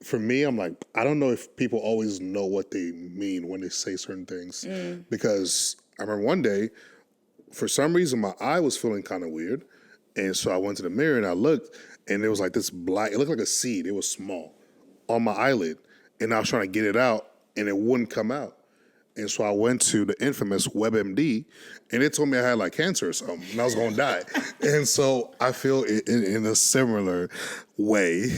for me, I'm like, I don't know if people always know what they mean when they say certain things. Because I remember one day, for some reason, my eye was feeling kind of weird. And so I went to the mirror and I looked, and there was like this black, it looked like a seed, it was small, on my eyelid. And I was trying to get it out, and it wouldn't come out. And so I went to the infamous WebMD, and it told me I had like cancer or something, and I was going to die. And so I feel in a similar way,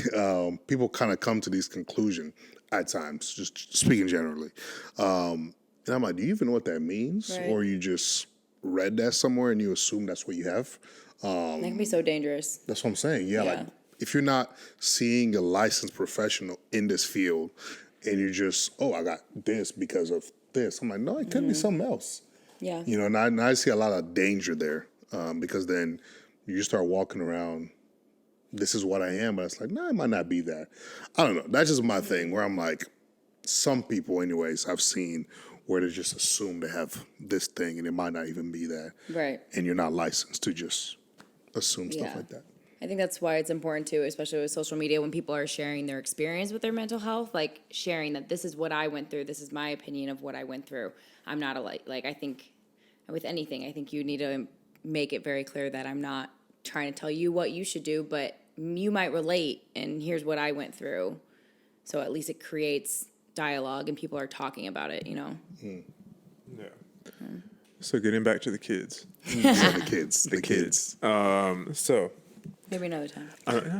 people kind of come to these conclusions at times, just speaking generally. And I'm like, do you even know what that means? Right. Or you just read that somewhere and you assume that's what you have? That can be so dangerous. That's what I'm saying. Yeah, like if you're not seeing a licensed professional in this field, and you're just, I got this because of this. I'm like, no, it could be something else. Yeah. And I see a lot of danger there because then you just start walking around, this is what I am, but it's like, nah, it might not be that. I don't know. That's just my thing where I'm like, some people anyways I've seen where they just assume they have this thing and it might not even be that. Right. And you're not licensed to just assume stuff Yeah. like that. I think that's why it's important too, especially with social media, when people are sharing their experience with their mental health, like sharing that this is what I went through, this is my opinion of what I went through. I'm not like I think with anything, I think you need to make it very clear that I'm not trying to tell you what you should do, but you might relate, and here's what I went through. So at least it creates dialogue and people are talking about it, you know? Yeah. So getting back to the kids. So the kids. The kids. So Maybe another time.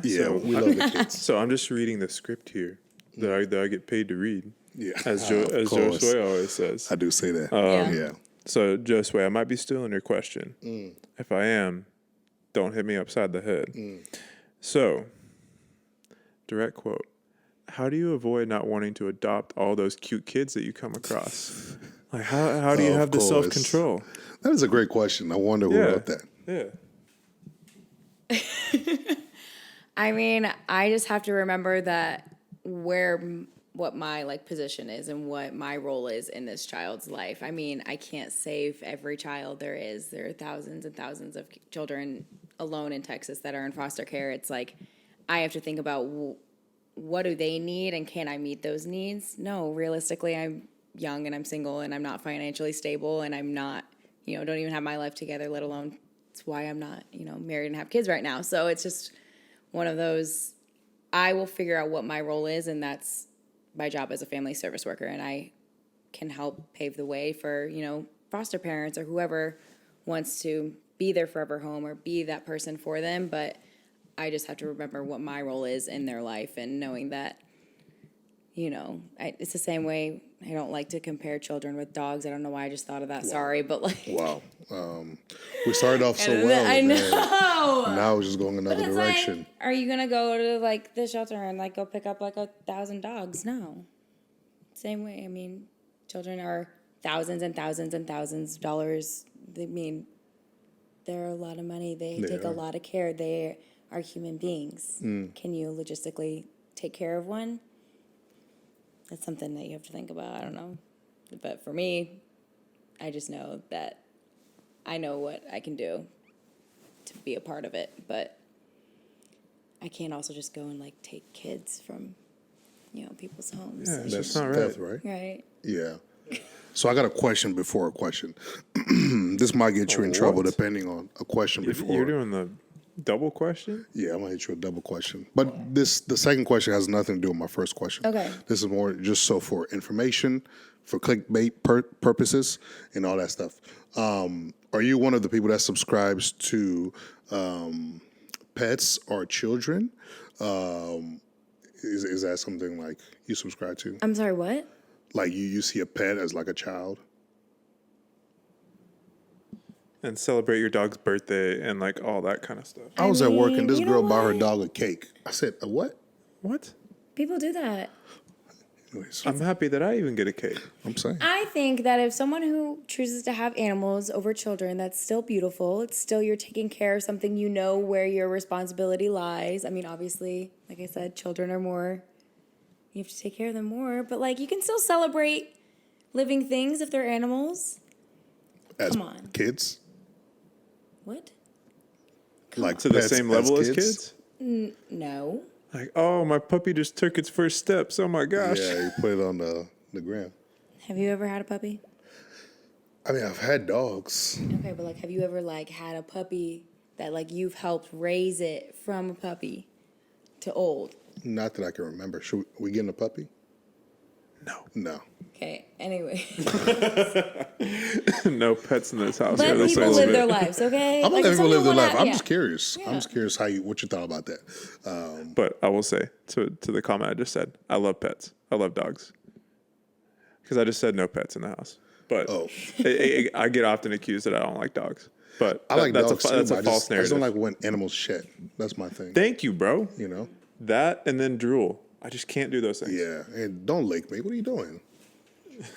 Yeah, we love the kids. So I'm just reading the script here that I get paid to read. Yeah. As of course. Josue always says. I do say that. Yeah. So Josue, I might be stealing your question. If I am, don't hit me upside the head. So, direct quote. How do you avoid not wanting to adopt all those cute kids that you come across? Like, how do you have the course. self-control? That is a great question. I wonder who wrote that. Yeah. I mean, I just have to remember that what my like position is and what my role is in this child's life. I mean, I can't save every child there is. There are thousands and thousands of children alone in Texas that are in foster care. It's like I have to think about what do they need and can I meet those needs? No, realistically, I'm young and I'm single and I'm not financially stable and I'm not, don't even have my life together, let alone it's why I'm not, married and have kids right now. So it's just one of those, I will figure out what my role is, and that's my job as a family service worker, and I can help pave the way for, foster parents or whoever wants to be their forever home or be that person for them, but I just have to remember what my role is in their life and knowing that, it's the same way. I don't like to compare children with dogs. I don't know why I just thought of that. Wow. Sorry, but like. Wow. We started off so well. I know. Now it's just going another direction. Like, are you going to go to like the shelter and like go pick up like 1,000 dogs? No. Same way. I mean, children are thousands and thousands and thousands of dollars. They're a lot of money. They take a lot of care. They are human beings. Can you logistically take care of one? That's something that you have to think about. I don't know. But for me, I just know that I know what I can do to be a part of it. But I can't also just go and like take kids from, people's homes. Yeah, It's that's just, not right. That's right. right. Yeah. So I got a question before a question. This might get you in trouble depending on a question before. You're doing the double question? Yeah, I'm gonna hit you a double question. But the second question has nothing to do with my first question. Okay. This is more just so for information, for clickbait purposes, and all that stuff. Are you one of the people that subscribes to pets or children? Is that something like you subscribe to? I'm sorry, what? Like you see a pet as like a child? And celebrate your dog's birthday and like all that kind of stuff. I was at work and this you know girl bought her what? dog a cake. I said, a what? What? People do that. Anyways, I'm happy that I even get a cake. I'm saying. I think that if someone who chooses to have animals over children, that's still beautiful. It's still you're taking care of something, where your responsibility lies. I mean, obviously, like I said, children are more, you have to take care of them more. But like, you can still celebrate living things if they're animals. As Come on. kids? What? Like To the pets same level as kids? No. Like, oh, my puppy just took its first steps. Oh my gosh. Yeah, you put it on the ground. Have you ever had a puppy? I mean, I've had dogs. Okay, but like, have you ever like had a puppy that like you've helped raise it from a puppy to old? Not that I can remember. Should we getting a puppy? No. Okay, anyway. No pets in this house. Let Yeah, people live their lives, okay? I'm gonna Like, let if people live their someone life. will I'm not- just curious. Yeah. I'm just curious what you thought about that. But I will say to the comment I just said, I love pets. I love dogs. Because I just said no pets in the house. But I get often accused that I don't like dogs. But I like that's dogs too. that's but a I false just narrative. don't like when animals shed. That's my thing. Thank you, bro. You know? That and then drool. I just can't do those things. Yeah. And don't lick me. What are you doing?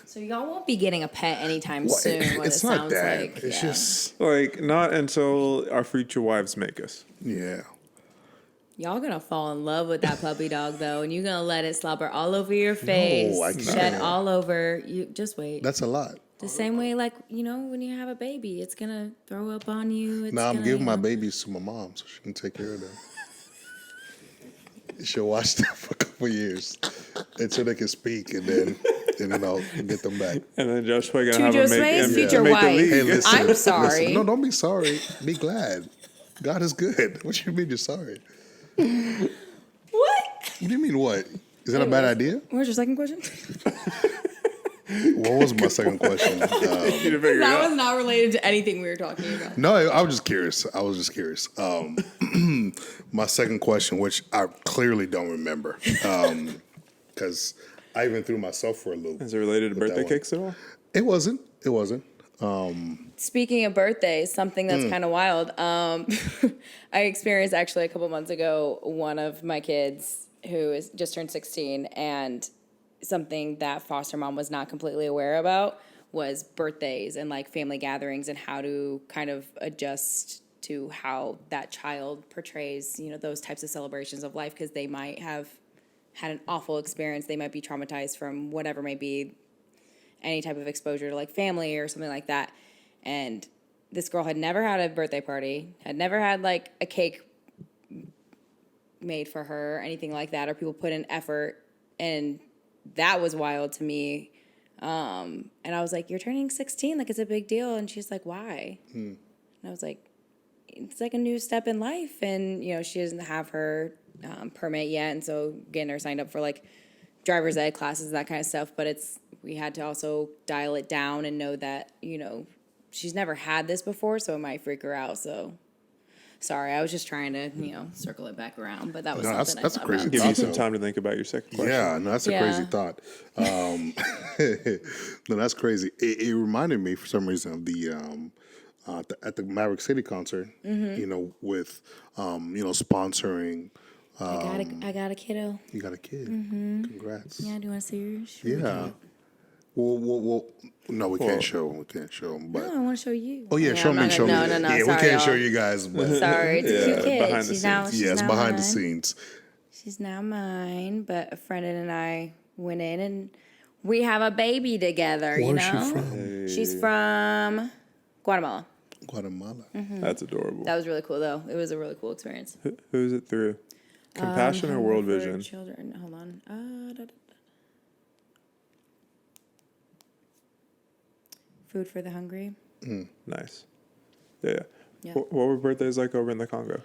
So y'all won't be getting a pet anytime soon. What It's it not sounds that. like. It's Yeah. just, Like, not until our future wives make us. yeah. Y'all gonna fall in love with that puppy dog though, and you're gonna let it slobber all over your face, I shed can't. all over. You just wait. That's a lot. The same way, like when you have a baby, it's gonna throw up on you. It's Now I'm gonna, giving my babies to my mom so she can take care of them. She'll watch them for a couple years until they can speak, and then I'll get them back. And then Josue To gonna have her Josue's make, future make the wife. league. Hey, listen. I'm sorry. Listen. No, don't be sorry. Be glad. God is good. What you mean you're sorry? What? What do you mean what? Is that a bad idea? Where's your second question? What was my second question? You to figure it That out. was not related to anything we were talking about. No, I was just curious. My second question, which I clearly don't remember, because I even threw myself for a loop. Is it related to with that birthday one. cakes at all? It wasn't. It wasn't. Speaking of birthdays, something that's kind of wild. I experienced actually a couple months ago, one of my kids who is just turned 16, and something that foster mom was not completely aware about was birthdays and like family gatherings and how to kind of adjust to how that child portrays, those types of celebrations of life, because they might have had an awful experience. They might be traumatized from whatever may be any type of exposure to like family or something like that. And this girl had never had a birthday party, had never had like a cake made for her, anything like that, or people put in effort. And that was wild to me. And I was like, you're turning 16, like it's a big deal. And she's like, why? And I was like, it's like a new step in life. And, she doesn't have her permit yet. And so getting her signed up for like driver's ed classes, that kind of stuff. But we had to also dial it down and know that, she's never had this before, so it might freak her out. So sorry, I was just trying to, circle it back around. But that was No, something that's I thought crazy. about. Give you Also- some time to think about your second question. Yeah, no, that's a crazy thought. No, that's crazy. It reminded me for some reason of the at the Maverick City concert. With sponsoring. I got a kiddo. You got a kid. Congrats. Yeah, do you want to see yours? Yeah. Well, no, we can't show him. We can't show him. But No, I want to show you. oh yeah, show I'm me, not show me. gonna- No, Yeah, we sorry, can't show y'all. you guys, but Sorry, it's a cute kid. behind the She's now, scenes. she's yeah, it's now behind mine. the scenes. She's now mine, but a friend and I went in and we have a baby together, Where's she from? She's from Guatemala. Guatemala. That's adorable. That was really cool, though. It was a really cool experience. Who's it through? Compassion or World For Vision? Children. Hold on. Food for the Hungry. Nice. Yeah. Yeah. What were birthdays like over in the Congo?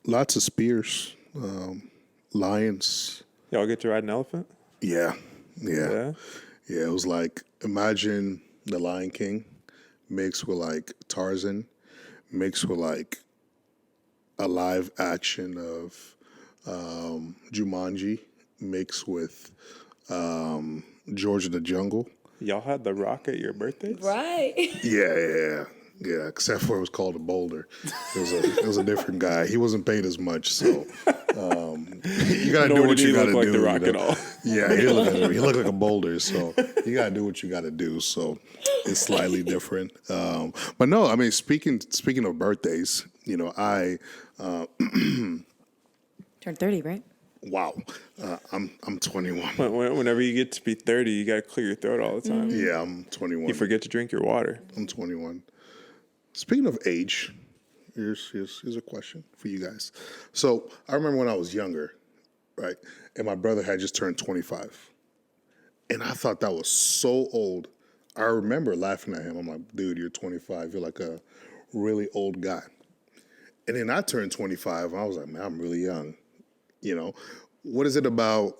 Lots of spears, lions. Y'all get to ride an elephant? Yeah. Yeah. It was like, imagine the Lion King mixed with like Tarzan, mixed with like a live action of Jumanji, mixed with George of the Jungle. Y'all had the Rock at your birthdays? Right. Yeah, except for it was called a boulder. It was a different guy. He wasn't paid as much, so you gotta do Nor what did he you gotta look do. like the Rock you at know? all. Yeah, he looked like a boulder, so you gotta do what you gotta do. So it's slightly different. But no, I mean, speaking of birthdays, I Turned 30, right? wow, I'm 21. Whenever you get to be 30, you got to clear your throat all the time. Yeah, I'm 21. You forget to drink your water. I'm 21. Speaking of age, here's a question for you guys. So I remember when I was younger, right, and my brother had just turned 25, and I thought that was so old. I remember laughing at him. I'm like, dude, you're 25. You're like a really old guy. And then I turned 25, and I was like, man, I'm really young. What is it about?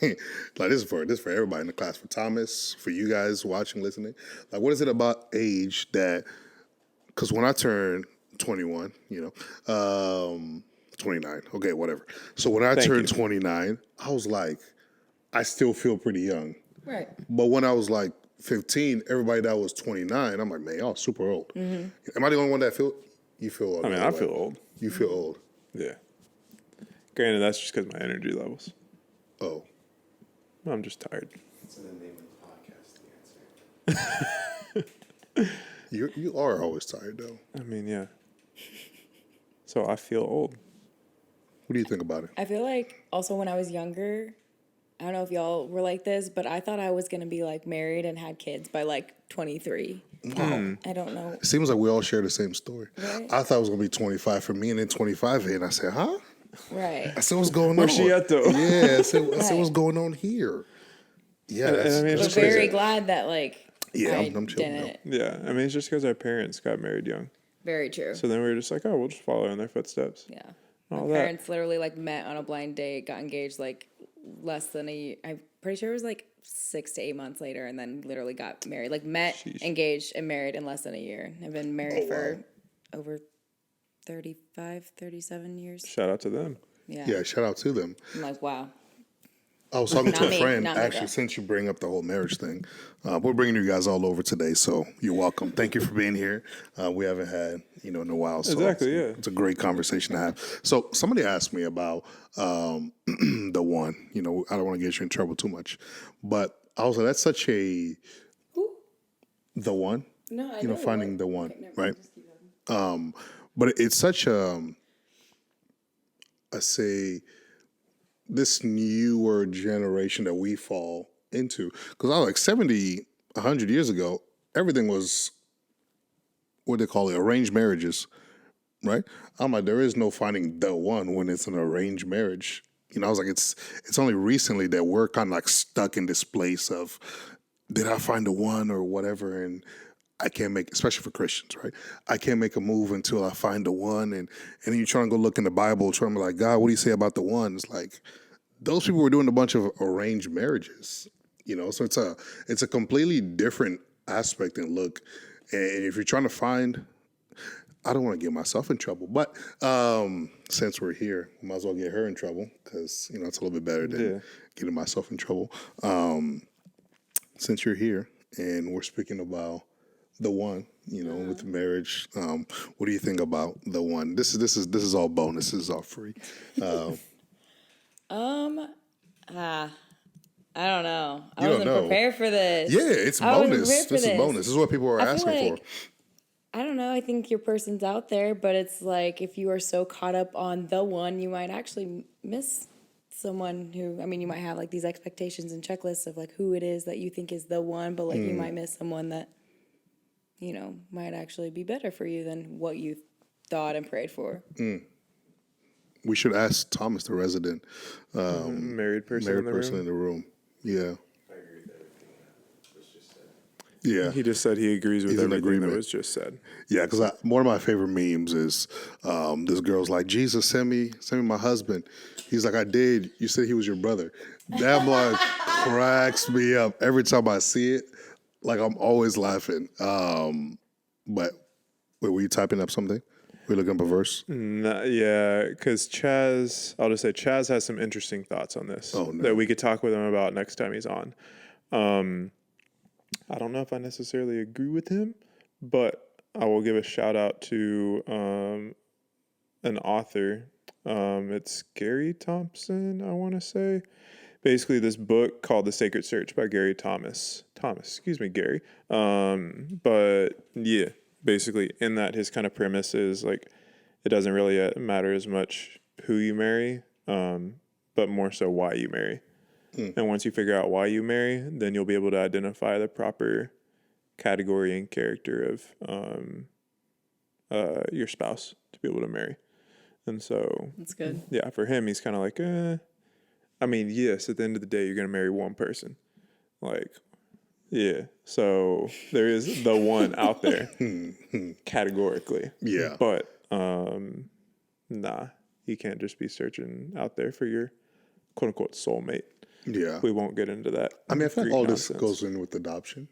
Like this is for everybody in the class, for Thomas, for you guys watching, listening. Like, what is it about age that? Because when I turned 21, 29, okay, whatever. So when I turned 29, I was like, I still feel pretty young. Right. But when I was like 15, everybody that was 29, I'm like, man, y'all super old. Am I the only one that you feel old? I mean, I feel old. You feel old. Yeah. Granted, that's just because my energy levels. Oh. I'm just tired. It's in the name of the podcast, the answer. You are always tired, though. I mean, yeah. So I feel old. What do you think about it? I feel like also when I was younger, I don't know if y'all were like this, but I thought I was going to be like married and had kids by like 23. Wow. I don't know. It seems like we all share the same story. Right. I thought it was going to be 25 for me, and then 25 hit, and I said, huh? Right. I said, what's going on? Where's she at, though? Yeah, I said, what's Right. going on here? Yeah, And I that's, mean, it's But just crazy. very glad that like Yeah, I I'm chilling, didn't. Yeah, I mean, it's just because our parents got married young. Very true. So then we were just like, oh, we'll just follow in their footsteps. Yeah. All My that. parents literally like met on a blind date, got engaged like less than a year. I'm pretty sure it was like 6 to 8 months later, and then literally got married. Like met, Sheesh. engaged, and married in less than a year. I've been married for over 35, 37 years. Shout out to them. Yeah, shout out to them. I'm like, wow. I was talking Not to a me, friend, not me, actually, though. since you bring up the whole marriage thing. We're bringing you guys all over today, so you're welcome. Thank you for being here. We haven't had, in a while. So Exactly, yeah. It's a great conversation to have. So somebody asked me about the one. I don't want to get you in trouble too much. But I was like, that's such a... The one? No, I know finding the one, Okay, never right? mind, just keep going. But it's such I say, this newer generation that we fall into. Because I was like 70, 100 years ago, everything was, what they call it, arranged marriages, right? I'm like, there is no finding the one when it's an arranged marriage. I was like, it's only recently that we're kind of like stuck in this place of, did I find the one or whatever? And I can't make, especially for Christians, right? I can't make a move until I find the one. And then you're trying to go look in the Bible, trying to be like, God, what do you say about the one? It's like, those people were doing a bunch of arranged marriages, so it's a completely different aspect and look. And if you're trying to find, I don't want to get myself in trouble, but since we're here, we might as well get her in trouble because, it's a little bit better than getting myself in trouble. Since you're here and we're speaking about the one, with marriage, what do you think about the one? This is all bonus. This is all free. I don't know. I You don't wasn't know. prepared for this. Yeah, it's I wasn't bonus. prepared for This is bonus. This is what people are I feel asking like- for. I don't know. I think your person's out there, but it's like if you are so caught up on the one, you might actually miss someone who, you might have like these expectations and checklists of like who it is that you think is the one, but like you might miss someone that, might actually be better for you than what you thought and prayed for. We should ask Thomas, the resident Married person married in the person room. in the room. Yeah. Yeah. He just said he agrees with He's in everything that agreement. was just said. Yeah, because one of my favorite memes is this girl's like, Jesus, send me my husband. He's like, I did. You said he was your brother. That blood cracks me up every time I see it. Like, I'm always laughing. But wait, were you typing up something? Were you looking up a verse? Yeah, because I'll just say Chaz has some interesting thoughts on this Oh, no. that we could talk with him about next time he's on. I don't know if I necessarily agree with him, but I will give a shout out to an author. It's Gary Thompson, I want to say. Basically, this book called The Sacred Search by Gary Thomas. Gary. But yeah, basically in that his kind of premise is like, it doesn't really matter as much who you marry, but more so why you marry. And once you figure out why you marry, then you'll be able to identify the proper category and character of your spouse to be able to marry. And so, That's good. yeah, for him, he's kind of like, yes, at the end of the day, you're going to marry one person. Like, yeah. So there is the one out there categorically. Yeah. But, nah, you can't just be searching out there for your quote unquote soulmate. Yeah. We won't get into that. I mean, I feel like Greek all this nonsense. goes in with adoption,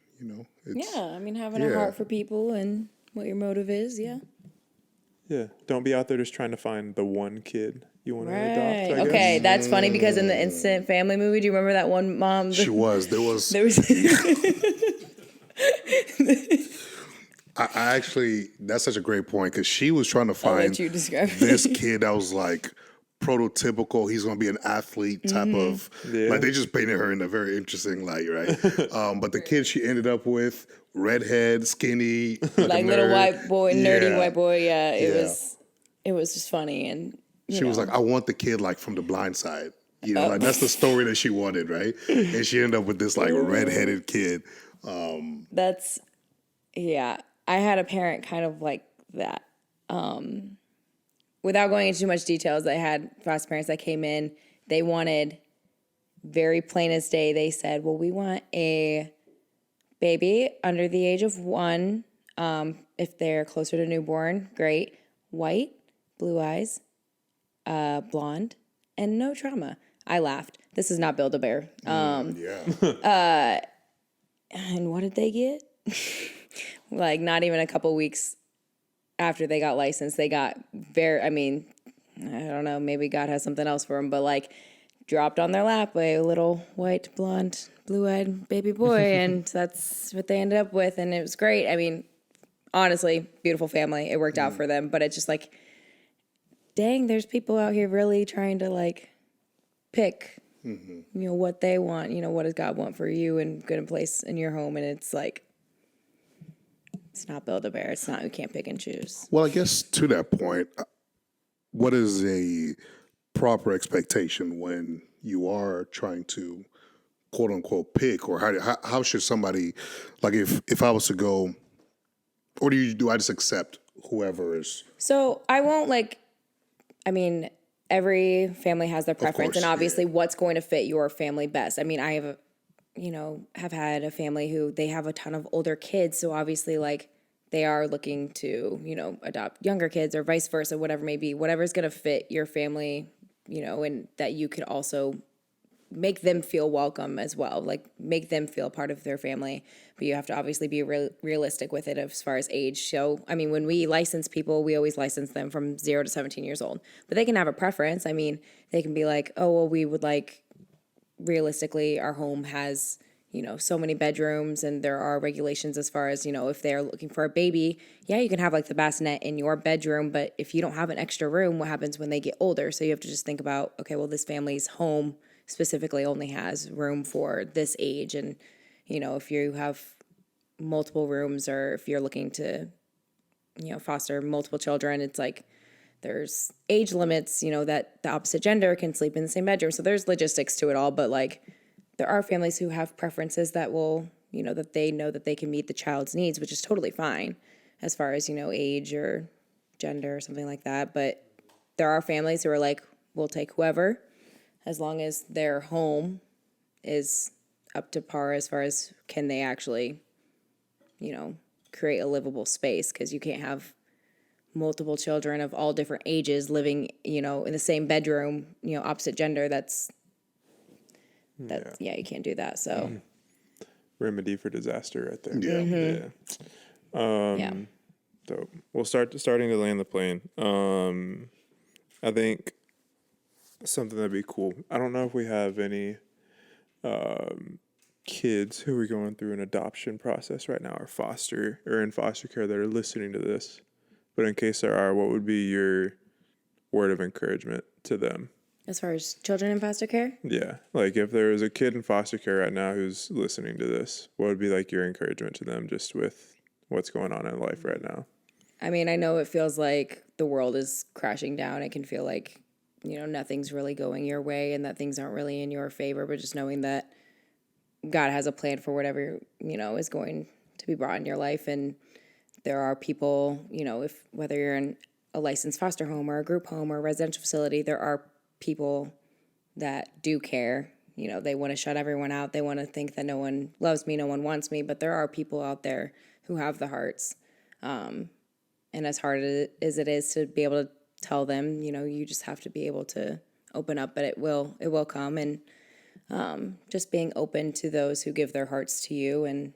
It's, Yeah, having a heart for people and what your motive is, yeah. Yeah. Don't be out there just trying to find the one kid you want to adopt, I guess. Okay, that's funny because in the Instant Family movie, do you remember that one mom? She was. There was. I actually, that's such a great point because she was trying to I'll find let you describe this kid that was like prototypical, he's going to be an athlete type of, like they just painted her in a very interesting light, right? But the kid she ended up with, redhead, skinny, like little white boy, nerdy white boy. Yeah, Yeah. it was just funny. And She was like, I want the kid like from The Blind Side. You know, like that's the story that she wanted, right? And she ended up with this like redheaded kid. that's, yeah, I had a parent kind of like that. Without going into too much details, I had foster parents that came in. They wanted, very plain as day, they said, well, we want a baby under the age of 1. If they're closer to newborn, great. White, blue eyes, blonde, and no trauma. I laughed. This is not Build-A-Bear. Yeah. And what did they get? Like, not even a couple weeks after they got licensed, they got I don't know, maybe God has something else for them, but like dropped on their lap a little white, blonde, blue-eyed baby boy, and that's what they ended up with, and it was great. I mean, honestly, beautiful family. It worked out for them, but it's just like, dang, there's people out here really trying to like pick, what they want, what does God want for you and good in place in your home, and it's like, it's not Build-A-Bear. It's not, you can't pick and choose. Well, I guess to that point, what is a proper expectation when you are trying to quote unquote pick, or how should somebody, like if I was to go, or do I just accept whoever is? So I won't every family has their preference, course, and obviously what's going to fit your family best. I mean, I have had a family who they have a ton of older kids, so obviously like they are looking to, adopt younger kids or vice versa, whatever it may be, whatever's going to fit your family, and that you could also make them feel welcome as well, like make them feel part of their family. But you have to obviously be realistic with it as far as age. So, I mean, when we license people, we always license them from 0 to 17 years old. But they can have a preference. I mean, they can be like, oh, well, we would like, realistically, our home has, so many bedrooms, and there are regulations as far as, if they're looking for a baby, yeah, you can have like the bassinet in your bedroom, but if you don't have an extra room, what happens when they get older? So you have to just think about, okay, well, this family's home specifically only has room for this age. And, if you have multiple rooms, or if you're looking to, foster multiple children, it's like there's age limits, that the opposite gender can sleep in the same bedroom. So there's logistics to it all, but like there are families who have preferences that will, that they know that they can meet the child's needs, which is totally fine as far as, age or gender or something like that. But there are families who are like, we'll take whoever, as long as their home is up to par as far as can they actually, create a livable space, because you can't have multiple children of all different ages living, in the same bedroom, opposite gender. You can't do that. So Remedy for disaster right there. Yeah. Yeah. So we'll starting to land the plane. I think something that'd be cool. I don't know if we have any kids who are going through an adoption process right now, or in foster care, that are listening to this. But in case there are, what would be your word of encouragement to them? as far as children in foster care? Yeah. Like if there was a kid in foster care right now who's listening to this, what would be like your encouragement to them just with what's going on in life right now? I mean, I know it feels like the world is crashing down. It can feel like, nothing's really going your way and that things aren't really in your favor, but just knowing that God has a plan for whatever, is going to be brought in your life. And there are people, if whether you're in a licensed foster home or a group home or a residential facility, there are people that do care. They want to shut everyone out. They want to think that no one loves me, no one wants me, but there are people out there who have the hearts. And as hard as it is to be able to tell them, you just have to be able to open up, but it will come. And just being open to those who give their hearts to you, and,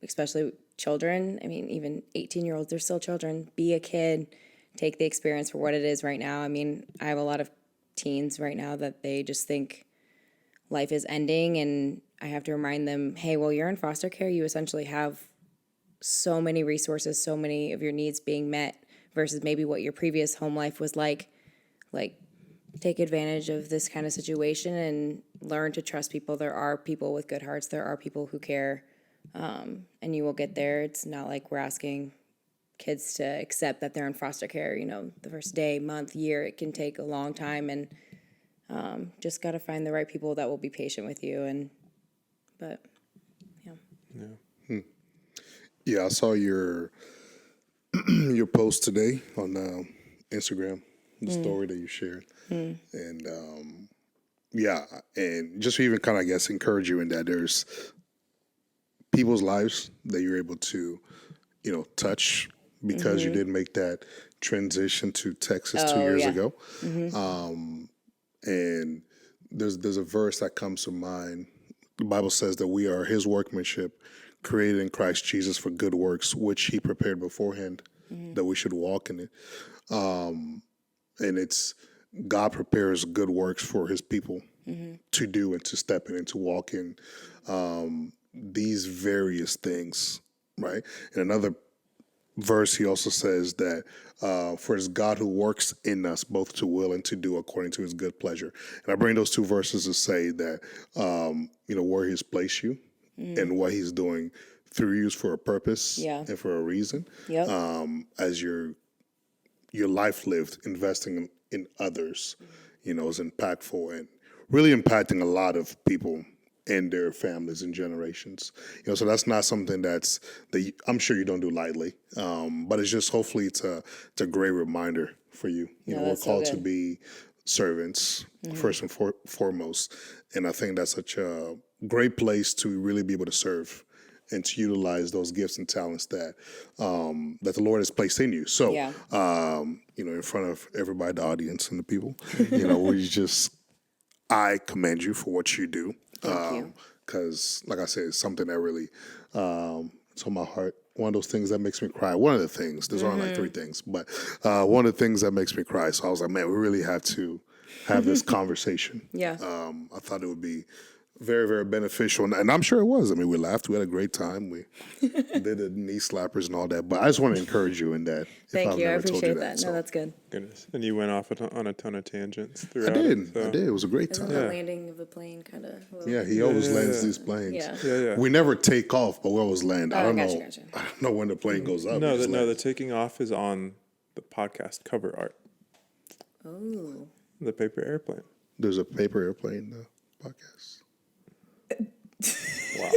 especially children. I mean, even 18-year-olds, they're still children. Be a kid. Take the experience for what it is right now. I mean, I have a lot of teens right now that they just think life is ending, and I have to remind them, hey, well, you're in foster care. You essentially have so many resources, so many of your needs being met, versus maybe what your previous home life was like. like take advantage of this kind of situation and learn to trust people. There are people with good hearts. There are people who care, and you will get there. It's not like we're asking kids to accept that they're in foster care, the first day, month, year. It can take a long time, and just got to find the right people that will be patient with you. But Yeah, I saw your your post today on Instagram, the story that you shared, and yeah, and just to even kind of, I guess, encourage you in that there's people's lives that you're able to, touch because you did make that transition to Texas 2 years ago. And there's a verse that comes to mind. The Bible says that we are His workmanship, created in Christ Jesus for good works, which He prepared beforehand that we should walk in it. And it's God prepares good works for His people to do and to step in and to walk in these various things, right? And another verse, He also says that for it's God who works in us both to will and to do according to His good pleasure. And I bring those two verses to say that where He's placed you and what He's doing through you is for a purpose and for a reason. Yep. As your life lived, investing in others, is impactful and really impacting a lot of people and their families and generations. So that's not something that I'm sure you don't do lightly. But it's just hopefully it's a great reminder for you. We're called to be servants first and foremost. And I think that's such a great place to really be able to serve and to utilize those gifts and talents that that the Lord has placed in you. So, in front of everybody, the audience and the people, I commend you for what you do. Thank you. Because, like I said, it's something that really, it's on my heart. One of those things that makes me cry. One of the things, there's only like three things, but one of the things that makes me cry. So I was like, man, we really have to have this conversation. Yeah. I thought it would be very, very beneficial. And I'm sure it was. I mean, we laughed. We had a great time. We did the knee slappers and all that. But I just want to encourage you in that. Thank you. I appreciate that. So. No, that's good. Goodness. And you went off on a ton of tangents throughout. I did. It, so. I did. It was a great time. Isn't the landing of a plane kind of... Yeah, he always lands these planes. Yeah. We never take off, but we always land. I don't know. Gotcha. I don't know when the plane goes up. No, the taking off is on the podcast cover art. Oh. The paper airplane. There's a paper airplane in the podcast. Wow.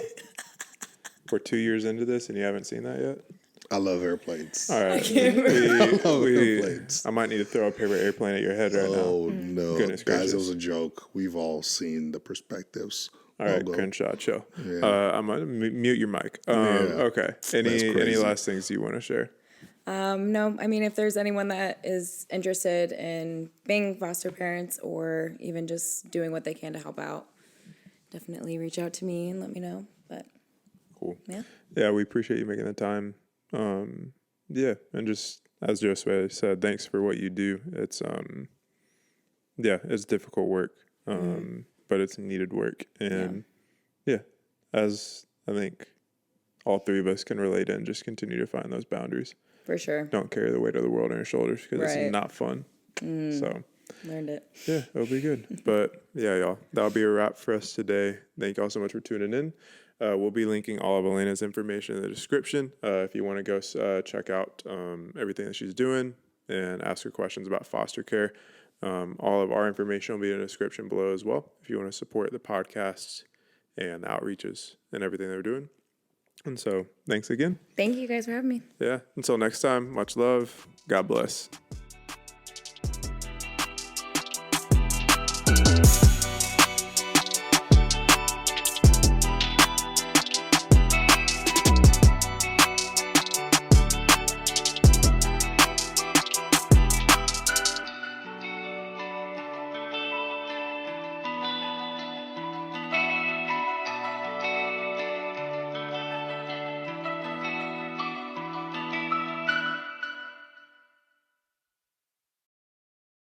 We're 2 years into this and you haven't seen that yet? I love airplanes. All right. Airplanes. I might need to throw a paper airplane at your head right now. Oh, no. Goodness Guys, gracious. it was a joke. We've all seen the perspectives. All right, Crenshaw, chill. Yeah. I'm going to mute your mic. Okay. Any last things you want to share? No, I mean, if there's anyone that is interested in being foster parents or even just doing what they can to help out, definitely reach out to me and let me know. But cool. Yeah, we appreciate you making the time. And just as Josue said, thanks for what you do. It's it's difficult work, but it's needed work. And as I think all three of us can relate and just continue to find those boundaries. For sure. Don't carry the weight of the world on your shoulders because it's not fun. So learned it. Yeah, it'll be good. But yeah, y'all, that'll be a wrap for us today. Thank you all so much for tuning in. We'll be linking all of Alaina's information in the description. If you want to go check out everything that she's doing and ask her questions about foster care. All of our information will be in the description below as well. If you want to support the podcast and the outreaches and everything they're doing. And so, thanks again. Thank you guys for having me. Yeah. Until next time, much love. God bless.